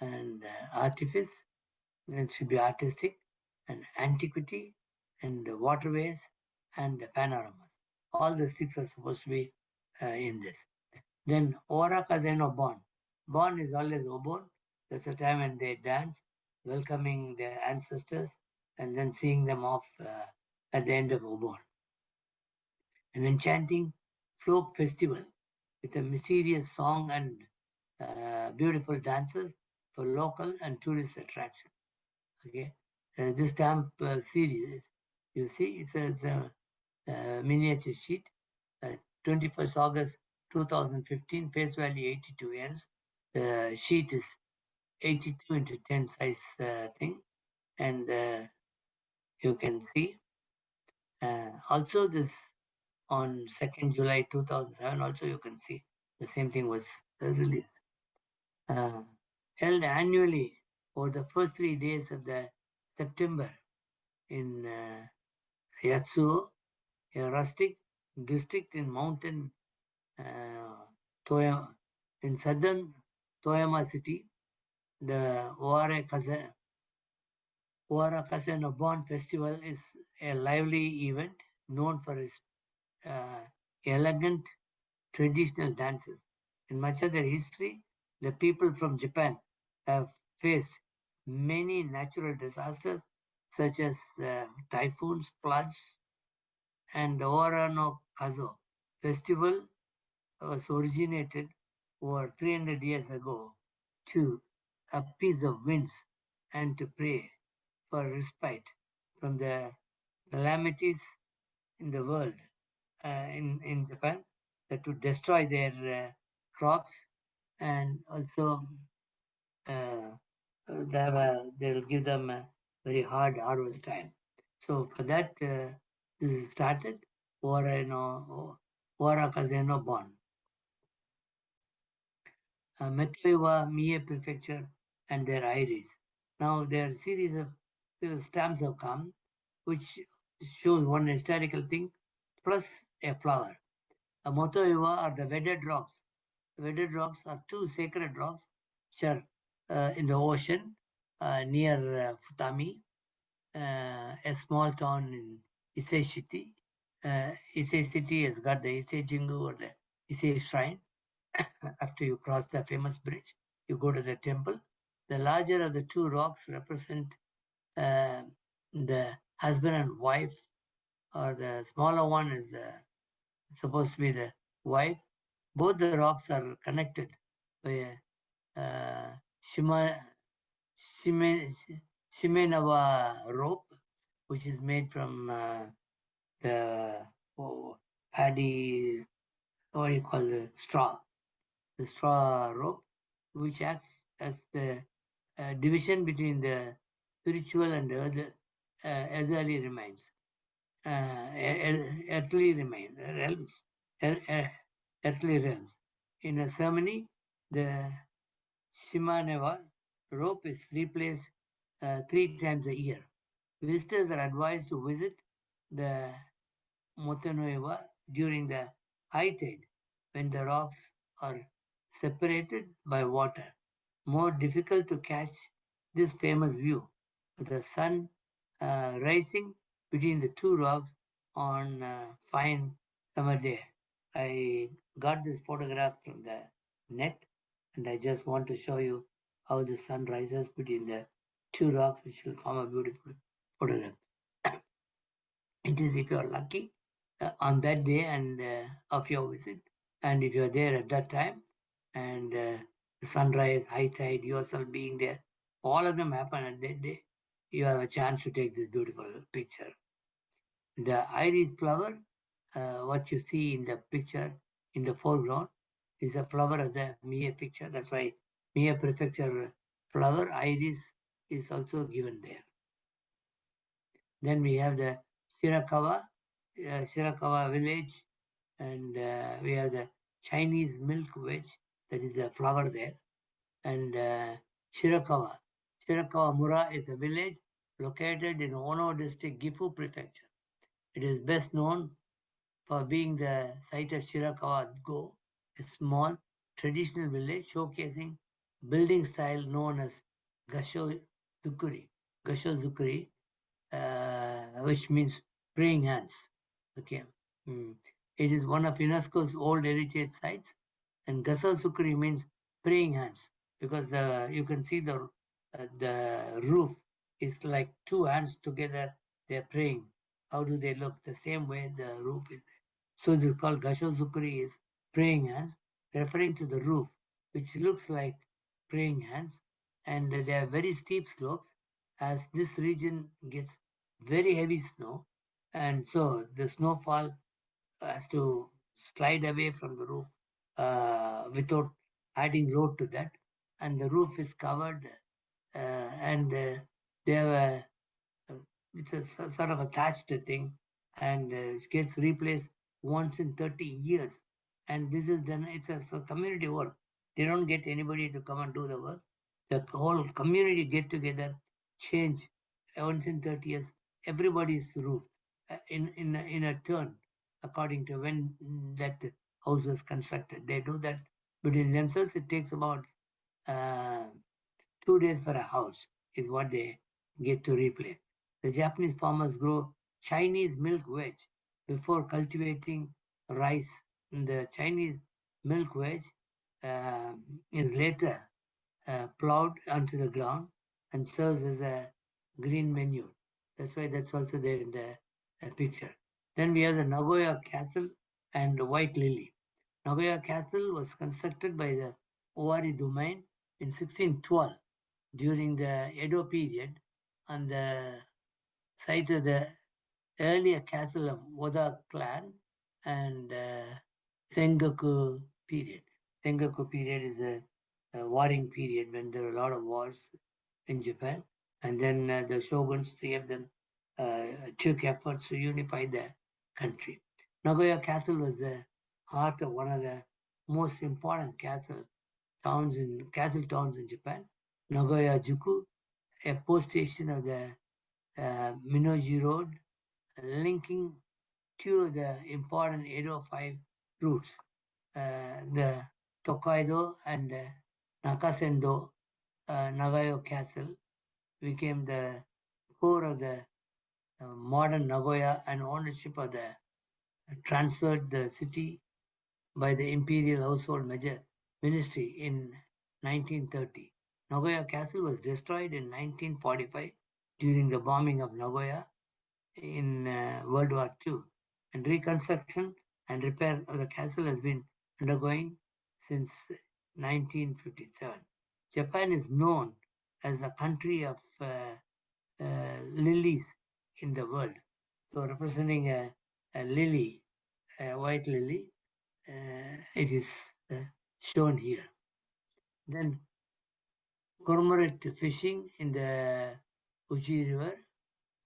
and artifice. Then it should be artistic, and antiquity, and waterways, and panoramas. All the 6 are supposed to be in this. Then Ora Kazeno Bon. Bon is always Obon. That's the time when they dance, welcoming their ancestors, and then seeing them off at the end of Obon. An enchanting folk festival with a mysterious song and beautiful dances for local and tourist attraction. Okay, this stamp series, you see, it's a miniature sheet. 21st August 2015, face value 82 yens. The sheet is 82 into 10 size thing, and you can see. Also, this on 2nd July 2007, also you can see the same thing was released. Held annually over the first 3 days of the September in Yatsuo, a rustic district in mountain Toyama, in southern Toyama city. The Owara Kaseno Bon Festival is a lively event known for its elegant traditional dances. In much of their history, the people from Japan have faced many natural disasters such as typhoons, floods, and the Owara no Kazo festival was originated over 300 years ago to appease the winds and to pray for respite from the calamities in the world, in Japan, that would destroy their crops, and also they'll give them a very hard harvest time. So for that, this is started Ora Kazeno Bon. Metewa Mie Prefecture and their iris. Now their series of stamps have come, which shows one historical thing plus a flower. Motoiwa are the wedded rocks. The wedded rocks are 2 sacred rocks which are in the ocean near Futami, a small town in Ise City. Ise City has got the Ise Jingu or the Ise Shrine. After you cross the famous bridge, you go to the temple. The larger of the 2 rocks represent the husband and wife or the smaller one is supposed to be the wife. Both the rocks are connected by a Shima, Shime, Shimenawa rope, which is made from the paddy, what do you call the straw rope, which acts as the division between the spiritual and earthly remains, earthly remain realms, earthly realms. In a ceremony, the Shimaneva rope is replaced 3 times a year. Visitors are advised to visit the Motonoeva during the high tide when the rocks are separated by water. More difficult to catch this famous view of the sun rising between the two rocks on a fine summer day. I got this photograph from the net and I just want to show you how the sun rises between the two rocks, which will form a beautiful photograph. It is if you are lucky on that day and of your visit, and if you are there at that time, and the sunrise, high tide, yourself being there, all of them happen at that day. You have a chance to take this beautiful picture. The iris flower, what you see in the picture in the foreground, is a flower of the Mie picture. That's why Mie Prefecture flower iris is also given there. Then we have the Shirakawa village, and we have the Chinese milk wedge, that is the flower there, and Shirakawa. Shirakawa Mura is a village located in Ono district, Gifu prefecture. It is best known for being the site of Shirakawa Go, a small traditional village showcasing building style known as Gasho Zukuri. Gasho Zukuri, which means praying hands. Okay. It is one of UNESCO's old heritage sites, and Gasa Sukri means praying hands because you can see the roof is like two hands together. They're praying. How do they look? The same way the roof is. So this is called Gasho Sukri, is praying hands, referring to the roof, which looks like praying hands, and they are very steep slopes. As this region gets very heavy snow, and so the snowfall has to slide away from the roof without adding load to that, and the roof is covered, and they have it's a sort of a thatched thing, and it gets replaced once in 30 years. And this is done, it's a community work. They don't get anybody to come and do the work. The whole community get together, change once in 30 years everybody's roof in a turn according to when that house was constructed. They do that between themselves. It takes about uh, 2 days for a house is what they get to replace. The Japanese farmers grow Chinese milk wedge before cultivating rice. The Chinese milk wedge uh, is later plowed onto the ground and serves as a green manure. That's why that's also there in the picture. Then we have the Nagoya Castle and the White Lily. Nagoya Castle was constructed by the Owari domain in 1612 during the Edo period on the site of the earlier castle of Oda clan and Sengoku period. Sengoku period is a warring period when there were a lot of wars in Japan. And then the shoguns, three of them, took efforts to unify the country. Nagoya Castle was the heart of one of the most important castle towns in Japan. Nagoya Juku, a post station of the Minoji Road, linking two of the important Edo 5 routes, the Tokaido and Nakasendo. Nagayo Castle became the core of the modern Nagoya, and ownership of the transferred the city by the Imperial Household Ministry in 1930. Nagoya Castle was destroyed in 1945 during the bombing of Nagoya in World War II, and reconstruction and repair of the castle has been undergoing since 1957. Japan is known as the country of lilies in the world. So, representing a lily, a white lily, it is shown here. Then, cormorant fishing in the Uchi River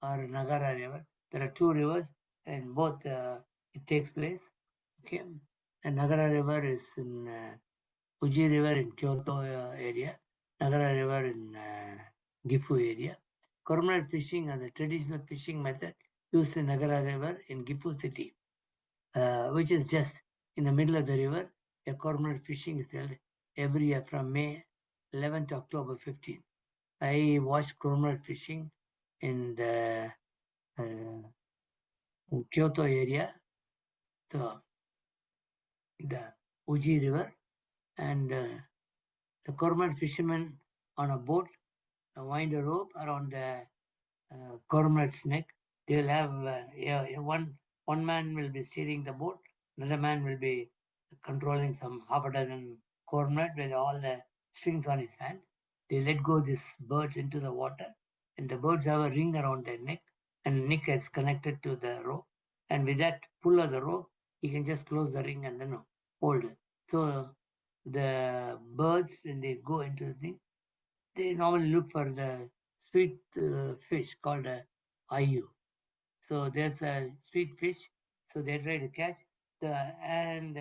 or Nagara River. There are two rivers, and both it takes place. Okay, and Nagara River is in Fuji River in Kyoto area, Nagara River in Gifu area. Cormorant fishing is a traditional fishing method used in Nagara River in Gifu city, which is just in the middle of the river. A cormorant fishing is held every year from May 11th to October 15th. I watched cormorant fishing in the Kyoto area, so the Uji River, and the cormorant fishermen on a boat wind a rope around the cormorant's neck. They'll have one man will be steering the boat, another man will be controlling some half a dozen cormorant with all the strings on his hand. They let go these birds into the water, and the birds have a ring around their neck, and the neck is connected to the rope. And with that pull of the rope, he can just close the ring and then hold it. So the birds, when they go into the thing, they normally look for the sweet fish called a ayu. So there's a sweet fish. So they try to catch and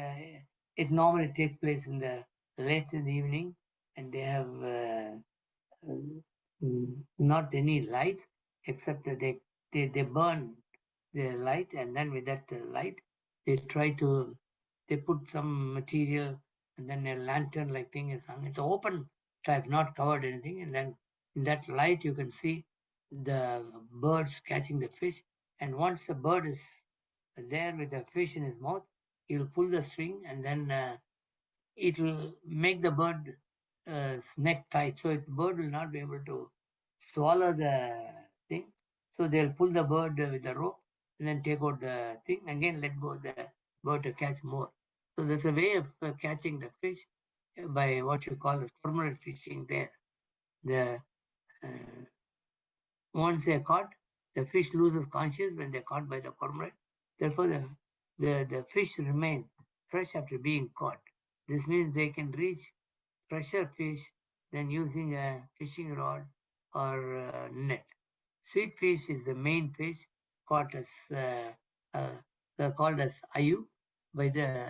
it normally takes place in the late in the evening, and they have not any lights except that they burn the light, and then with that light they try to they put some material, and then a lantern like thing is hung. It's open type, not covered anything, and then in that light you can see the birds catching the fish. And once the bird is there with the fish in his mouth, he'll pull the string, and then it'll make the bird neck tight, so the bird will not be able to swallow the thing. So they'll pull the bird with the rope and then take out the thing, again let go the bird to catch more. So there's a way of catching the fish by what you call as cormorant fishing there. The once they're caught, the fish loses consciousness when they're caught by the cormorant. Therefore, the fish remain fresh after being caught. This means they can reach fresher fish than using a fishing rod or net. Sweet fish is the main fish caught as called as ayu by the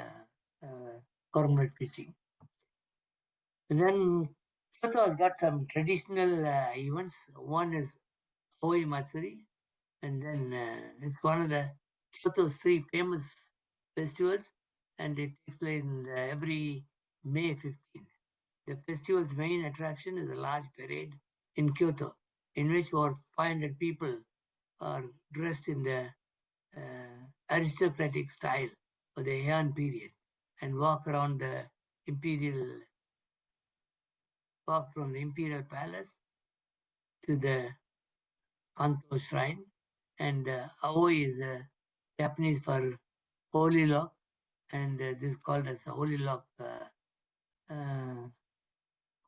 cormorant fishing. And then Kyoto has got some traditional events. One is Oi Matsuri, and then it's one of the Kyoto's three famous festivals, and it takes place in every May 15th. The festival's main attraction is a large parade in Kyoto, in which over 500 people are dressed in the aristocratic style of the Heian period and walk from the imperial palace to the Kanto shrine. And Aoi is Japanese for holy lock, and this is called as a holy lock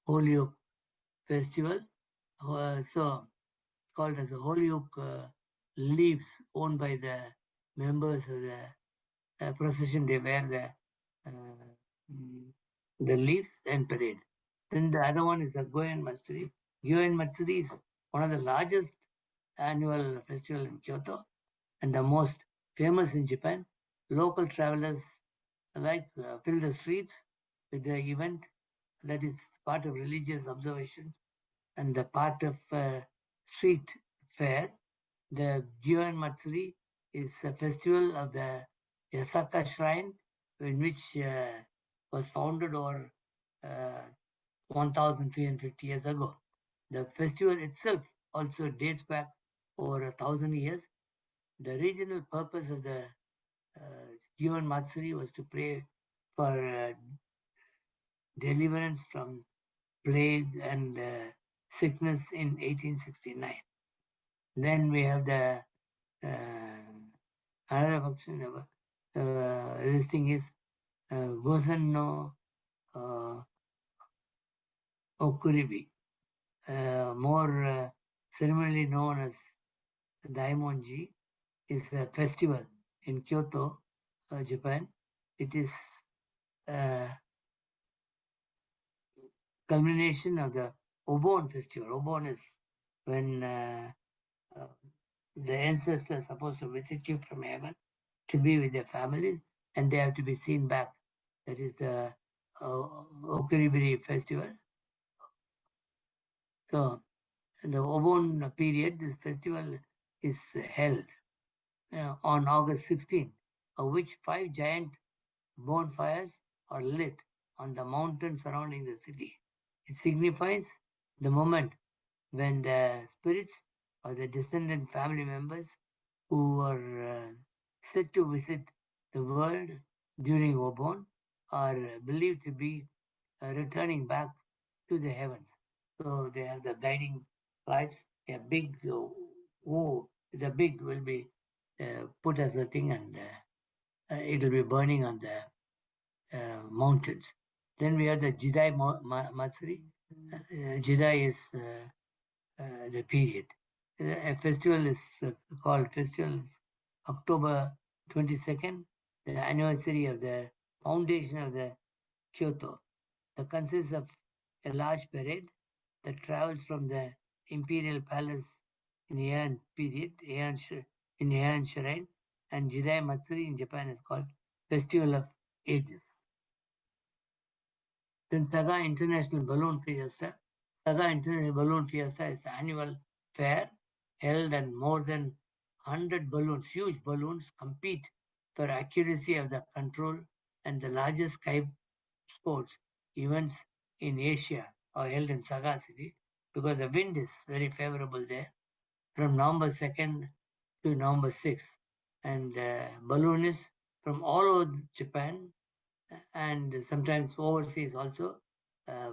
Holyoke festival. So called as a Holyoke leaves owned by the members of the procession. They wear the leaves and parade. Then the other one is the Goen Matsuri. Goen Matsuri is one of the largest annual festival in Kyoto and the most famous in Japan. Local travelers fill the streets with the event that is part of religious observation and the part of street fair. The Gyoen Matsuri is a festival of the Yasuka Shrine, in which was founded over 1,350 years ago. The festival itself also dates back over 1,000 years. The regional purpose of the Gyoen Matsuri was to pray for deliverance from plague and sickness in 1869. Then we have the Another function, this thing is Gosen no Okuribi, more ceremonially known as Daimonji, is a festival in Kyoto, Japan. It is culmination of the Obon festival. Obon is when the ancestors are supposed to visit you from heaven to be with their families, and they have to be seen back. That is the Okuribiri festival. So, in the Obon period, this festival is held on August 16, of which 5 giant bonfires are lit on the mountain surrounding the city. It signifies the moment when the spirits of the descendant family members who are said to visit the world during Obon are believed to be returning back to the heavens. So they have the guiding lights. A big the big will be put as a thing, and it will be burning on the mountains. Then we have the Jidai Matsuri. Jidai is the period. A festival is called festival is October 22nd, the anniversary of the foundation of the Kyoto. That consists of a large parade that travels from the imperial palace in Heian period, in Heian Shrine, and Jidai Matsuri in Japan is called Festival of Ages. Then Saga International Balloon Fiesta. Saga International Balloon Fiesta is an annual fair held and more than 100 balloons, huge balloons, compete for accuracy of the control, and the largest sky sports events in Asia are held in Saga City because the wind is very favorable there from November 2nd to November 6th. And balloonists from all over Japan and sometimes overseas also uh,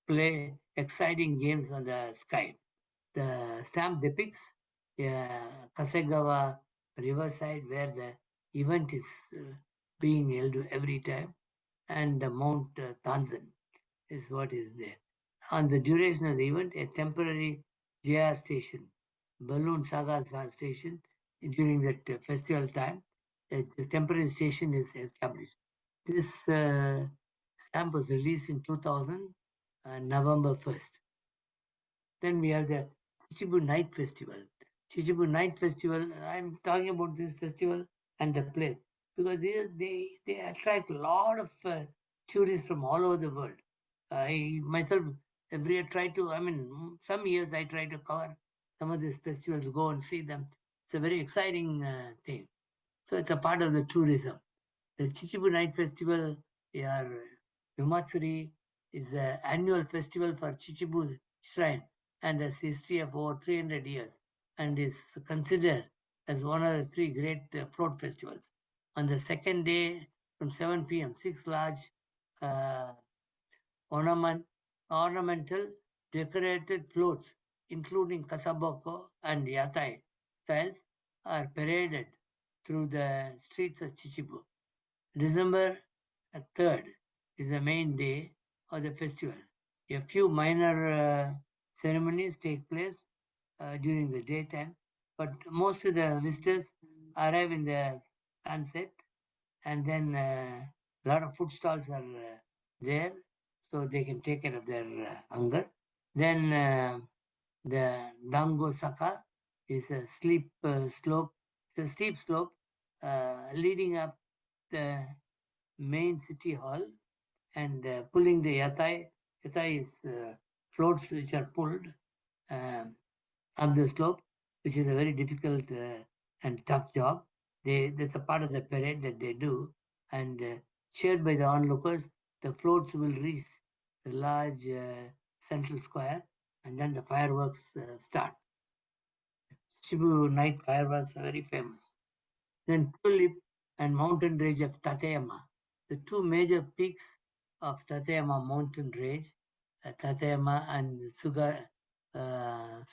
play exciting games on the sky. The stamp depicts Kasegawa riverside where the event is being held every time, and the Mount Tanzan is what is there. On the duration of the event, a temporary JR station, Balloon Saga station, during that festival time, a temporary station is established. This stamp was released in 2000, November 1st. Then we have the Chichibu Night Festival. Chichibu Night Festival, I'm talking about this festival and the place because they attract a lot of tourists from all over the world. I myself every year try to, I mean, some years I try to cover some of these festivals, go and see them. It's a very exciting thing. So it's a part of the tourism. The Chichibu Night Festival, or Yumatsuri, is an annual festival for Chichibu Shrine and has history of over 300 years and is considered as one of the 3 great float festivals. On the second day from 7 p.m., 6 large uh, ornamental decorated floats, including kasaboko and yatai styles, are paraded through the streets of Chichibu. December 3rd is the main day of the festival. A few minor ceremonies take place during the daytime, but most of the visitors arrive in the sunset, and then a lot of food stalls are there, so they can take care of their hunger. Then the Dango Saka is a steep slope, it's a steep slope leading up the main city hall and pulling the yatai. Yatai is floats which are pulled um, up the slope, which is a very difficult and tough job. That's a part of the parade that they do, and cheered by the onlookers, the floats will reach the large central square, and then the fireworks start. Shibu night fireworks are very famous. Then Tulip and mountain range of Tateyama. The 2 major peaks of Tateyama mountain range, Tateyama and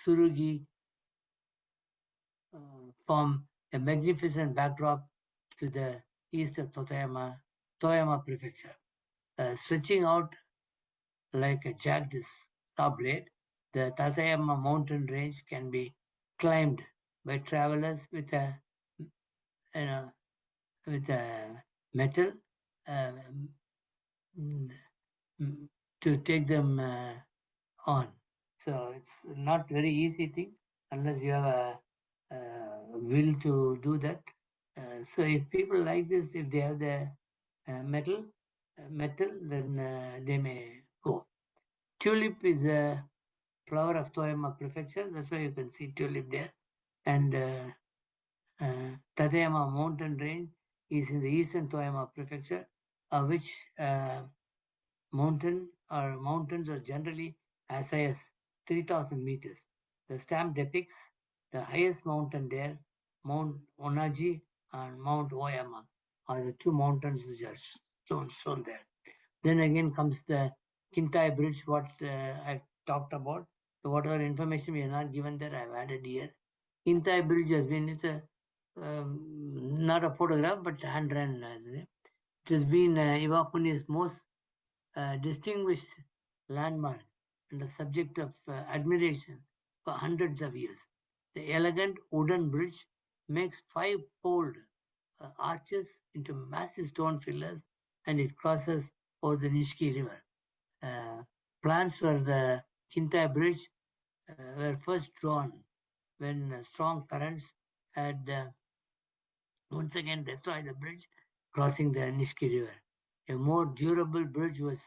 Surugi form a magnificent backdrop to the east of Toyama Prefecture. Stretching out like a jagged saw blade, the Tateyama mountain range can be climbed by travelers with a you know with a metal um, to take them on. So it's not very easy thing unless you have a will to do that. So if people like this, if they have the metal, then they may go. Tulip is a flower of Toyama Prefecture. That's why you can see tulip there. And Tateyama mountain range is in the eastern Toyama Prefecture, which mountains are generally as high as 3,000 meters. The stamp depicts the highest mountain there, Mount Onaji and Mount Oyama are the two mountains which are shown there. Then again comes the Kintai Bridge, what I've talked about. So whatever information we are not given there, I've added here. Kintai Bridge has been, it's a not a photograph, but hand-drawn. It has been Iwakuni's most distinguished landmark and a subject of admiration for hundreds of years. The elegant wooden bridge makes five-fold arches into massive stone pillars, and it crosses over the Nishki River. Plans for the Kintai Bridge were first drawn when strong currents had once again destroyed the bridge crossing the Nishki River. A more durable bridge was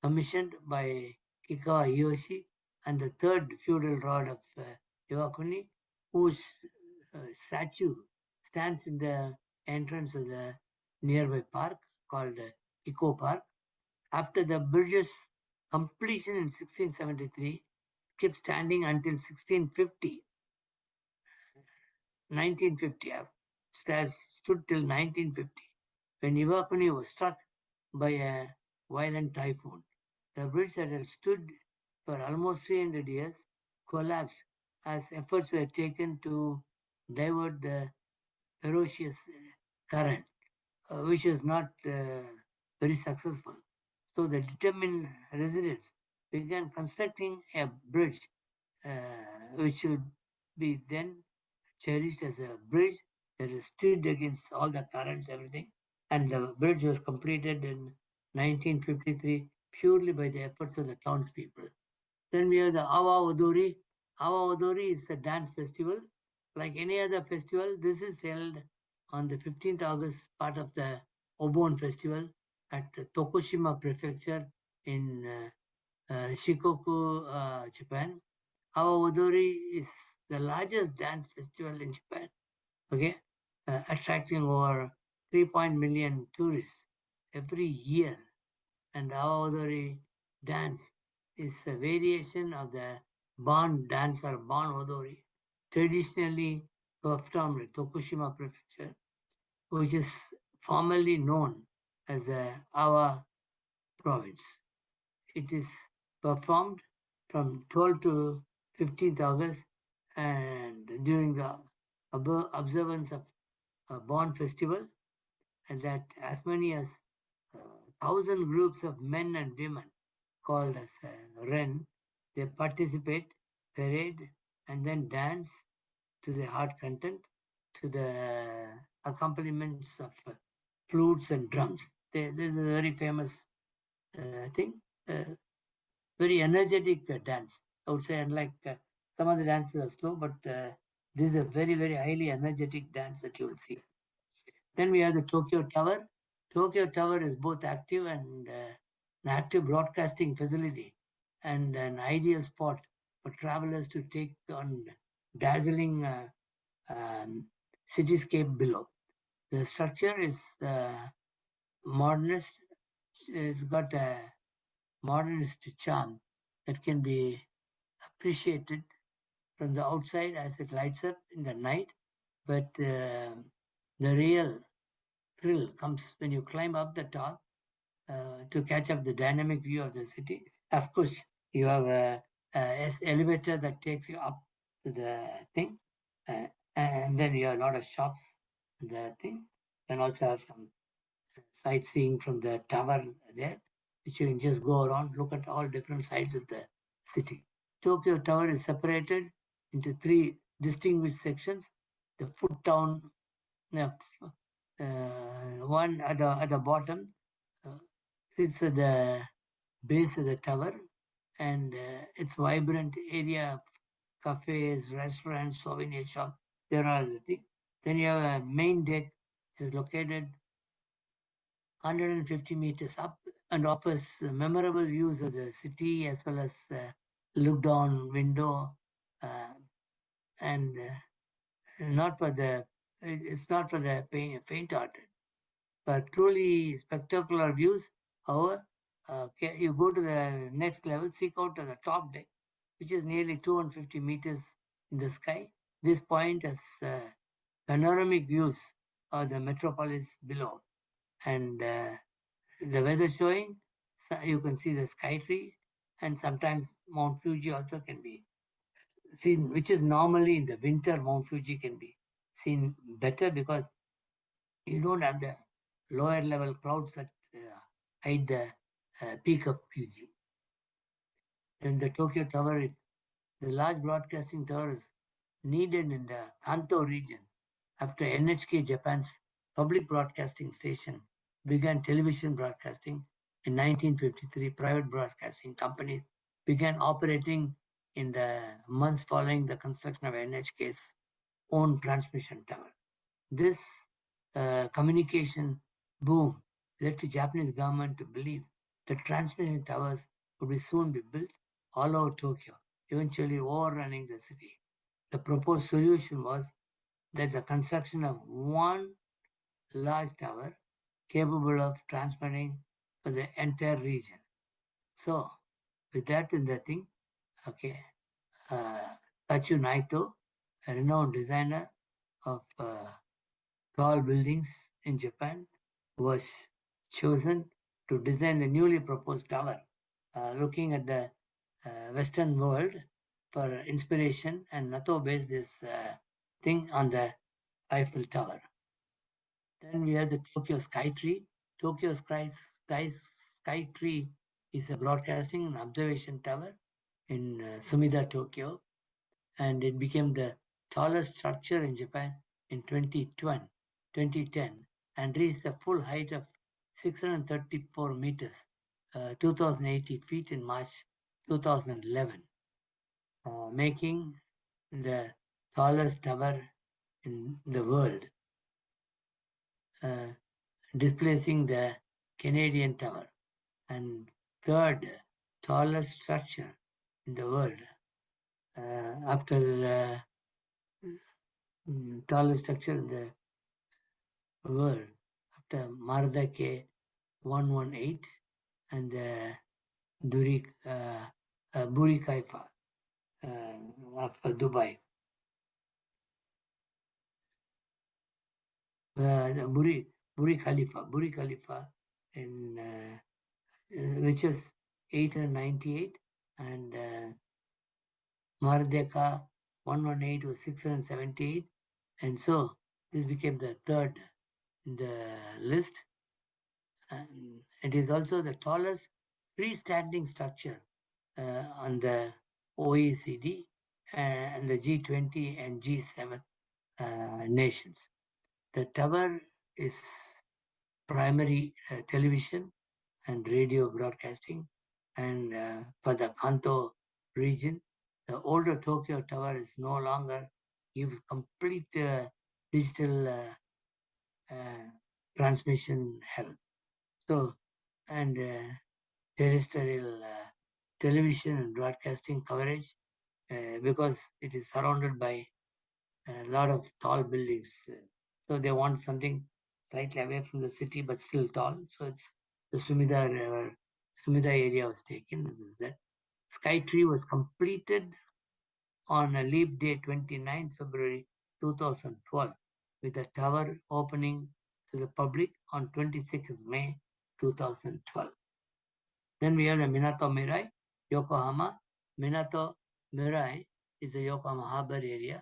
commissioned by Kikawa Hiyoshi, and the third feudal lord of Iwakuni, whose statue stands in the entrance of the nearby park called Eco Park. After the bridge's completion in 1673, kept standing until 1650. 1950, stood till 1950, when Iwakuni was struck by a violent typhoon. The bridge that had stood for almost 300 years collapsed as efforts were taken to divert the ferocious current, which was not very successful. So the determined residents began constructing a bridge which will be then cherished as a bridge that is stood against all the currents, everything. And the bridge was completed in 1953 purely by the efforts of the townspeople. Then we have the Awa Odori. Awa Odori is a dance festival. Like any other festival, this is held on the 15th August, part of the Obon festival at Tokushima Prefecture in Shikoku, Japan. Awa Odori is the largest dance festival in Japan, okay, attracting over 3 million tourists every year. And Awa Odori dance is a variation of the Ban dance or Ban Odori, traditionally performed at Tokushima Prefecture, which is formerly known as the Awa province. It is performed from 12th to 15th August and during the observance of a Bon festival, and that as many as 1,000 groups of men and women called as Ren, they participate, parade, and then dance to the heart content, to the accompaniments of flutes and drums. This is a very famous thing, very energetic dance. I would say, unlike some of the dances are slow, but this is a very, very highly energetic dance that you will see. Then we have the Tokyo Tower. Tokyo Tower is both active and an active broadcasting facility and an ideal spot for travelers to take on dazzling cityscape below. The structure is modernist. It's got a modernist charm that can be appreciated from the outside as it lights up in the night, but the real thrill comes when you climb up the top to catch up the dynamic view of the city. Of course, you have a elevator that takes you up to the thing, And then you have a lot of shops. The thing, and also have some sightseeing from the tower there, which you can just go around, look at all different sides of the city. Tokyo Tower is separated into three distinguished sections. The foot town, uh, one at the bottom, it's at the base of the tower, and it's vibrant area of cafes, restaurants, souvenir shops. There are the thing. Then you have a main deck, which is located 150 meters up and offers memorable views of the city as well as look down window, uh, and not for the it's not for the faint-hearted, but truly spectacular views. However, you go to the next level, seek out to the top deck, which is nearly 250 meters in the sky. This point has panoramic views of the metropolis below, and the weather showing, so you can see the sky tree, and sometimes Mount Fuji also can be seen, which is normally in the winter. Mount Fuji can be seen better because you don't have the lower level clouds that hide the peak of Fuji. Then the Tokyo Tower, the large broadcasting tower, is needed in the Kanto region after NHK, Japan's public broadcasting station, began television broadcasting in 1953. Private broadcasting companies began operating in the months following the construction of NHK's own transmission tower. This communication boom led the Japanese government to believe that transmission towers would be soon be built all over Tokyo, eventually overrunning the city. The proposed solution was that the construction of one large tower capable of transmitting for the entire region. So, with that in the thing, okay, Tachu Naito, a renowned designer of tall buildings in Japan, was chosen to design the newly proposed tower, looking at the Western world for inspiration, and Nato based this thing on the Eiffel Tower. Then we have the Tokyo Sky Tree. Tokyo Sky Tree is a broadcasting and observation tower in Sumida, Tokyo, and it became the tallest structure in Japan in 2010 and reached a full height of 634 meters, 2080 feet in March 2011, making the tallest tower in the world, displacing the Canadian Tower, and third tallest structure in the world after tallest structure in the world after Mardake 118 and Burj Khalifa of Dubai. Burj Khalifa in which is 898, and Mardeka 118 was 678, and so this became the third in the list. And it is also the tallest freestanding structure on the OECD and the G20 and G7 nations. The tower is primary television and radio broadcasting, and for the Kanto region, the older Tokyo Tower is no longer gives complete digital transmission help. So, and terrestrial television and broadcasting coverage because it is surrounded by a lot of tall buildings. So they want something slightly away from the city but still tall. So it's the Sumida area was taken. This is that. Skytree was completed on a leap day, 29 February 2012, with the tower opening to the public on 26 May 2012. Then we have the Minato Mirai, Yokohama. Minato Mirai is the Yokohama harbor area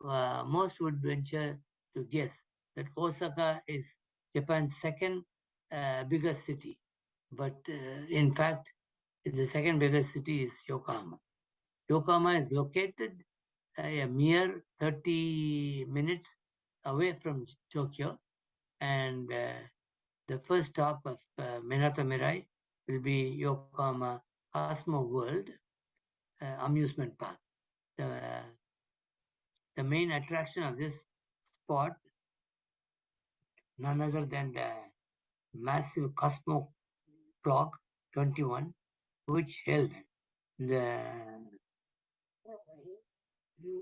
most would venture to guess that Osaka is Japan's second biggest city. But in fact, the second biggest city is Yokohama. Yokohama is located a mere 30 minutes away from Tokyo, and the first stop of Minato Mirai will be Yokohama Cosmo World Amusement Park. The main attraction of this spot, none other than the massive Cosmo Clock 21, which held the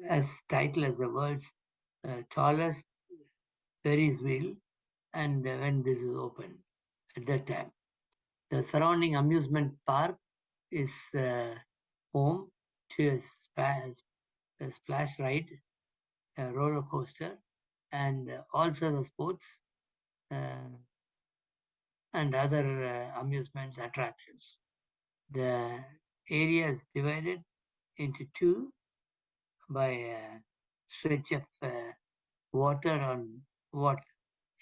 as title as the world's tallest Ferris wheel, and when this is open at that time. The surrounding amusement park is home to a splash ride, a roller coaster, and also the sports and other amusements attractions. The area is divided into two by a stretch of water on what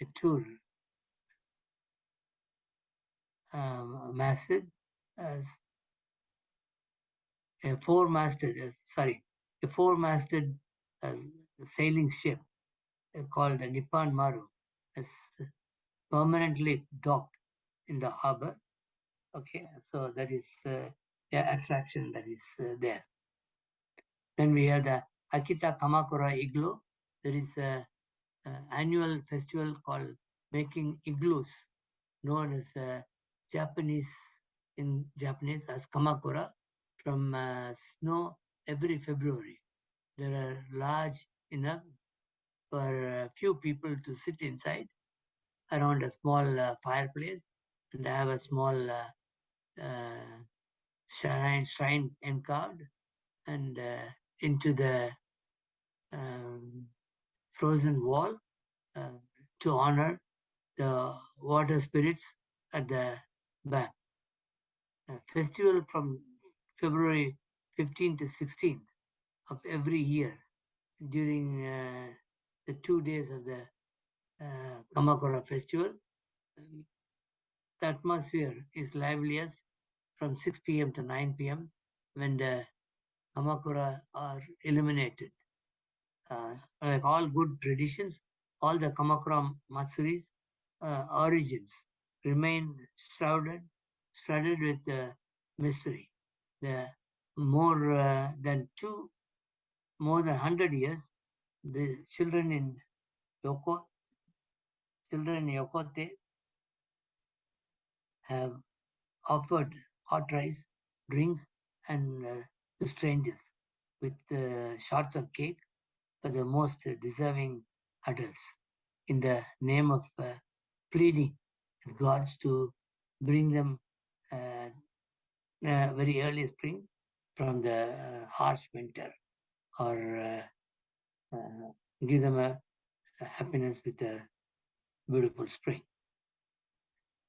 a tour masted as a four-masted uh, sailing ship called the Nippon Maru is permanently docked in the harbor. Okay, so that is the attraction that is there. Then we have the Akita Kamakura Igloo. There is a annual festival called making igloos, known as Japanese in Japanese as Kamakura, from snow every February. There are large enough for a few people to sit inside around a small fireplace and have a small shrine carved, and into the frozen wall to honor the water spirits at the back. A festival from February 15th to 16th of every year during the 2 days of the Kamakura festival. The atmosphere is liveliest from 6 p.m. to 9 p.m. when the Kamakura are illuminated. Like all good traditions, all the Kamakura Matsuri's origins remain studded with mystery. The more than 100 years, the children in Yokote have offered hot rice, drinks, and to strangers with shots of cake for the most deserving adults in the name of pleading with gods to bring them very early spring from the harsh winter, or give them a happiness with a beautiful spring.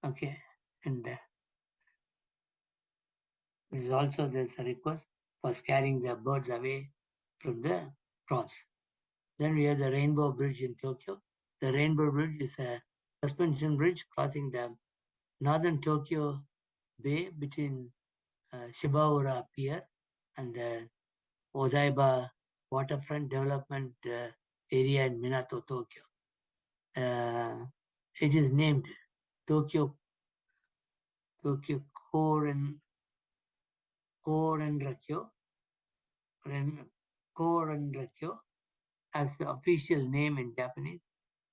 Okay, and this is also there's a request for scaring the birds away from the crops. Then we have the Rainbow Bridge in Tokyo. The Rainbow Bridge is a suspension bridge crossing the northern Tokyo Bay between Shibaura Pier and the Odaiba waterfront development area in Minato, Tokyo. It is named Tokyo Korenrakyo as the official name in Japanese,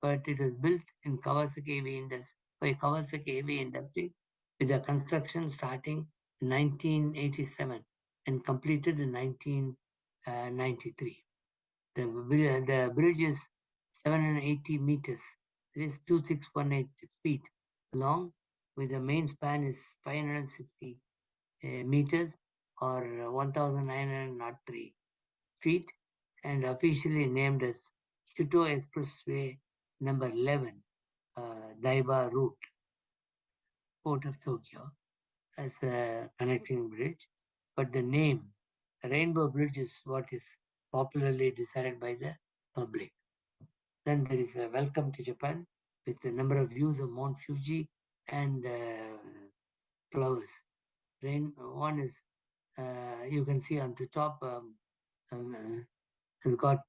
but it was built in Kawasaki Heavy Industries by Kawasaki Heavy Industries, with the construction starting in 1987 and completed in 1993. The bridge is 780 meters, it is 2618 feet long, with the main span is 560 meters or 1903 feet, and officially named as Shuto Expressway number 11, Daiba route, Port of Tokyo, as a connecting bridge. But the name Rainbow Bridge is what is popularly decided by the public. Then there is a welcome to Japan with a number of views of Mount Fuji and flowers. One is you can see on the top. It's got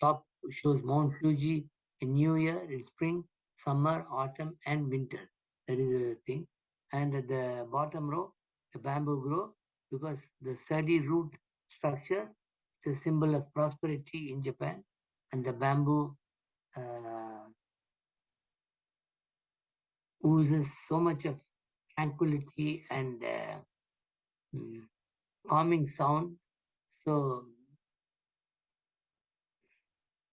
top shows Mount Fuji in New Year, in spring, summer, autumn, and winter. That is the thing. And at the bottom row, a bamboo grove, because the sturdy root structure is a symbol of prosperity in Japan, and the bamboo oozes so much of tranquility and calming sound. So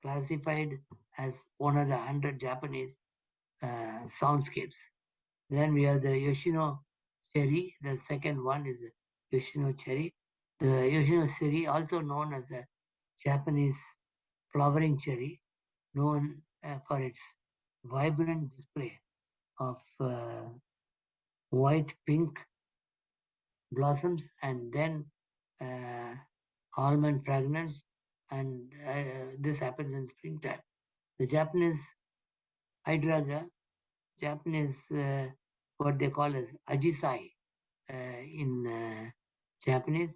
classified as one of the 100 Japanese soundscapes. Then we have the Yoshino cherry. The second one is the Yoshino cherry. The Yoshino cherry, also known as the Japanese flowering cherry, known for its vibrant display of white, pink blossoms, and then almond fragrance, and this happens in springtime. The Japanese hydrangea, Japanese what they call as ajisai in Japanese.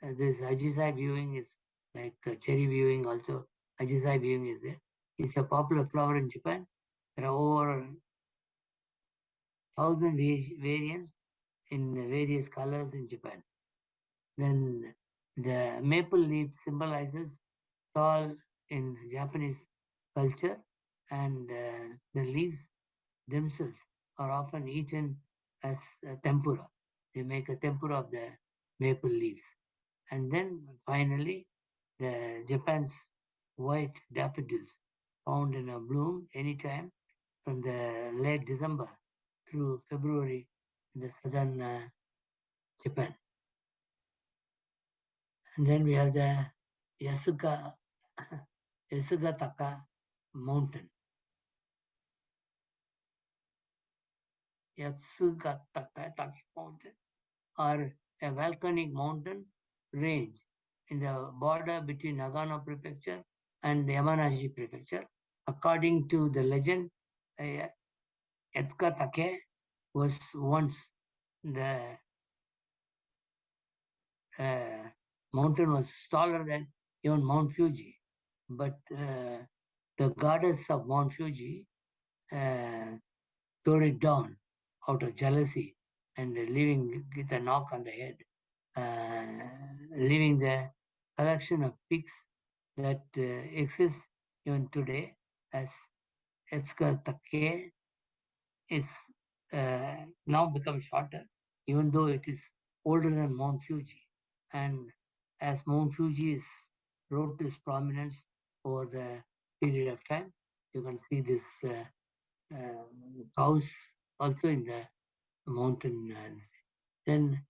This ajisai viewing is like cherry viewing also. Ajisai viewing is there. It's a popular flower in Japan. There are over 1,000 variants in various colors in Japan. Then the maple leaf symbolizes tall in Japanese culture, and the leaves themselves are often eaten as tempura. They make a tempura of the maple leaves. And then finally, the Japan's white daffodils found in a bloom anytime from the late December through February in the southern Japan. And then we have the Yasuka Taka Mountain. Yasuka Taka Mountain, or a volcanic mountain range in the border between Nagano Prefecture and Yamanashi Prefecture. According to the legend, Yasuka Take was once the mountain was taller than even Mount Fuji, but the goddess of Mount Fuji tore it down out of jealousy and leaving with a knock on the head, leaving the collection of peaks that exists even today as Yasuka Take is now become shorter, even though it is older than Mount Fuji. And as Mount Fuji is rose to its prominence over the period of time, you can see this cows also in the mountain. Then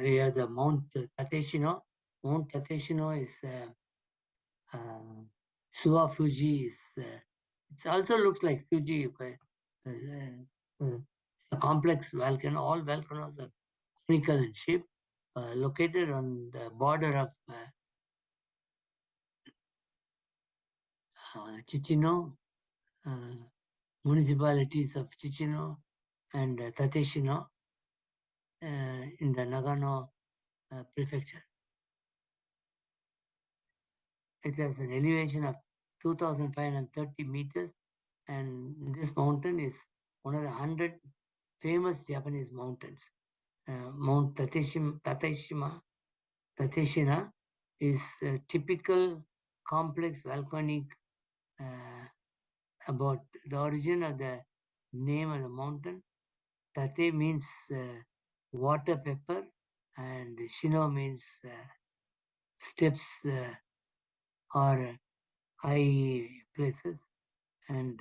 we have the Mount Tateshino. Mount Tateshino is Suwa Fuji is. It also looks like Fuji. A complex volcano. All volcanoes are conical in shape, located on the border of Chichino, municipalities of Chichino and Tateshino in the Nagano prefecture. It has an elevation of 2,530 meters, and this mountain is one of the 100 famous Japanese mountains. Mount Tateshina is a typical complex volcanic. About the origin of the name of the mountain, Tate means water pepper, and Shino means steps or high places, and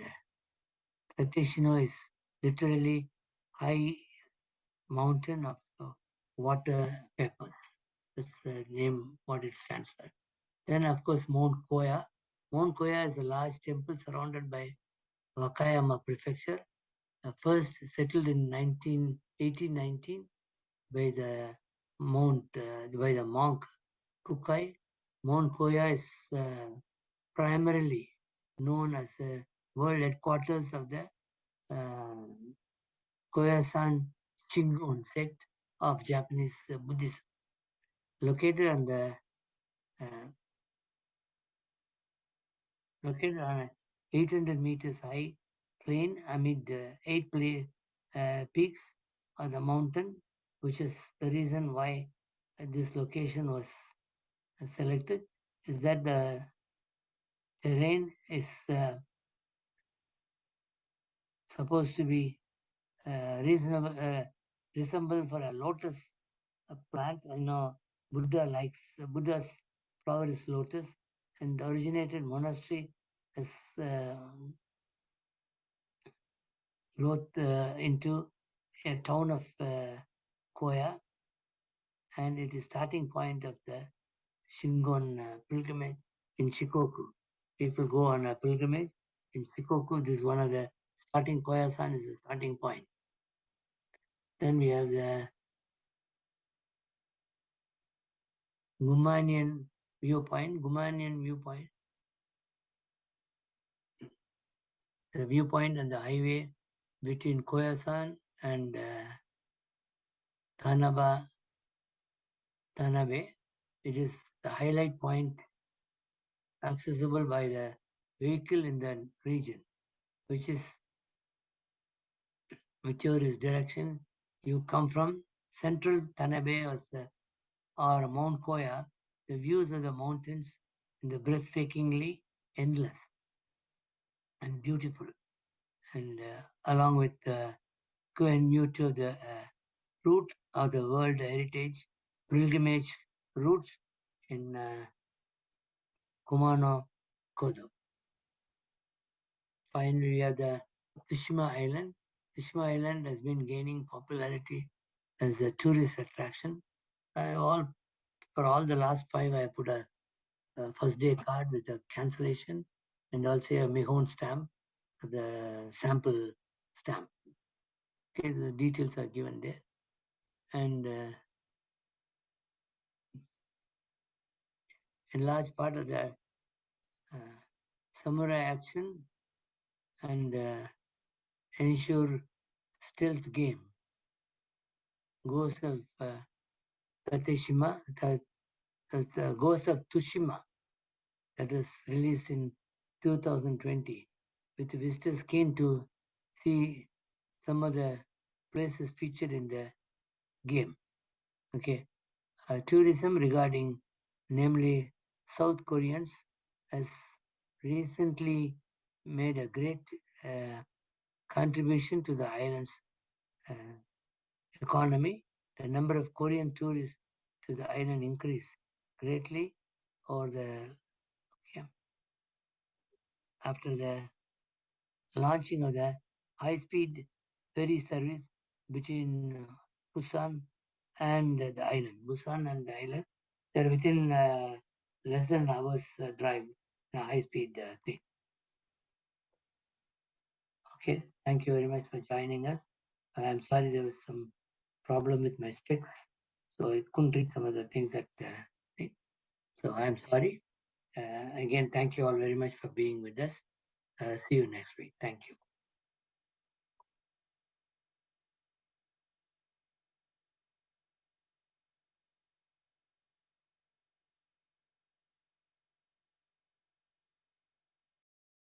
Tateshino is literally high mountain of water peppers. That's the name, what it stands for. Then, of course, Mount Koya. Mount Koya is a large temple surrounded by Wakayama Prefecture, first settled in 1819 by the monk Kukai. Mount Koya is primarily known as the world headquarters of the Koyasan Shingon sect of Japanese Buddhism, located on the uh, located on a 800 meters high plain amid the peaks of the mountain, which is the reason why this location was selected, is that the terrain is supposed to be resemble for a lotus plant. I know Buddha's flower is lotus, and originated monastery is growth into a town of Koya, and it is starting point of the Shingon pilgrimage in Shikoku. People go on a pilgrimage in Shikoku. This is one of the starting Koya-san is the starting point. Then we have the Gumanian viewpoint. The viewpoint on the highway between Koyasan and Tanabe. It is the highlight point accessible by the vehicle in the region, whichever is direction you come from. Central Tanabe or Mount Koya, the views of the mountains and the breathtakingly endless and beautiful, and along with to the route of the World Heritage pilgrimage routes in Kumano Kodo. Finally, we have the Tsushima Island. Tsushima Island has been gaining popularity as a tourist attraction. For all the last 5, I put a first day card with a cancellation and also a Mihon stamp, the sample stamp. Okay, the details are given there. And a large part of the samurai action and ensure stealth game. Ghost of the Ghost of Tsushima, that is released in 2020, with visitors keen to see some of the places featured in the game. Okay, tourism regarding, namely South Koreans, has recently made a great contribution to the island's economy. The number of Korean tourists to the island increased greatly after the launching of the high-speed ferry service between Busan and the island. Busan and the island, they're within less than an hour's drive, high-speed thing. Okay, thank you very much for joining us. I'm sorry there was some problem with my sticks, so I couldn't read some of the things that. So I'm sorry. Again, thank you all very much for being with us. See you next week. Thank you.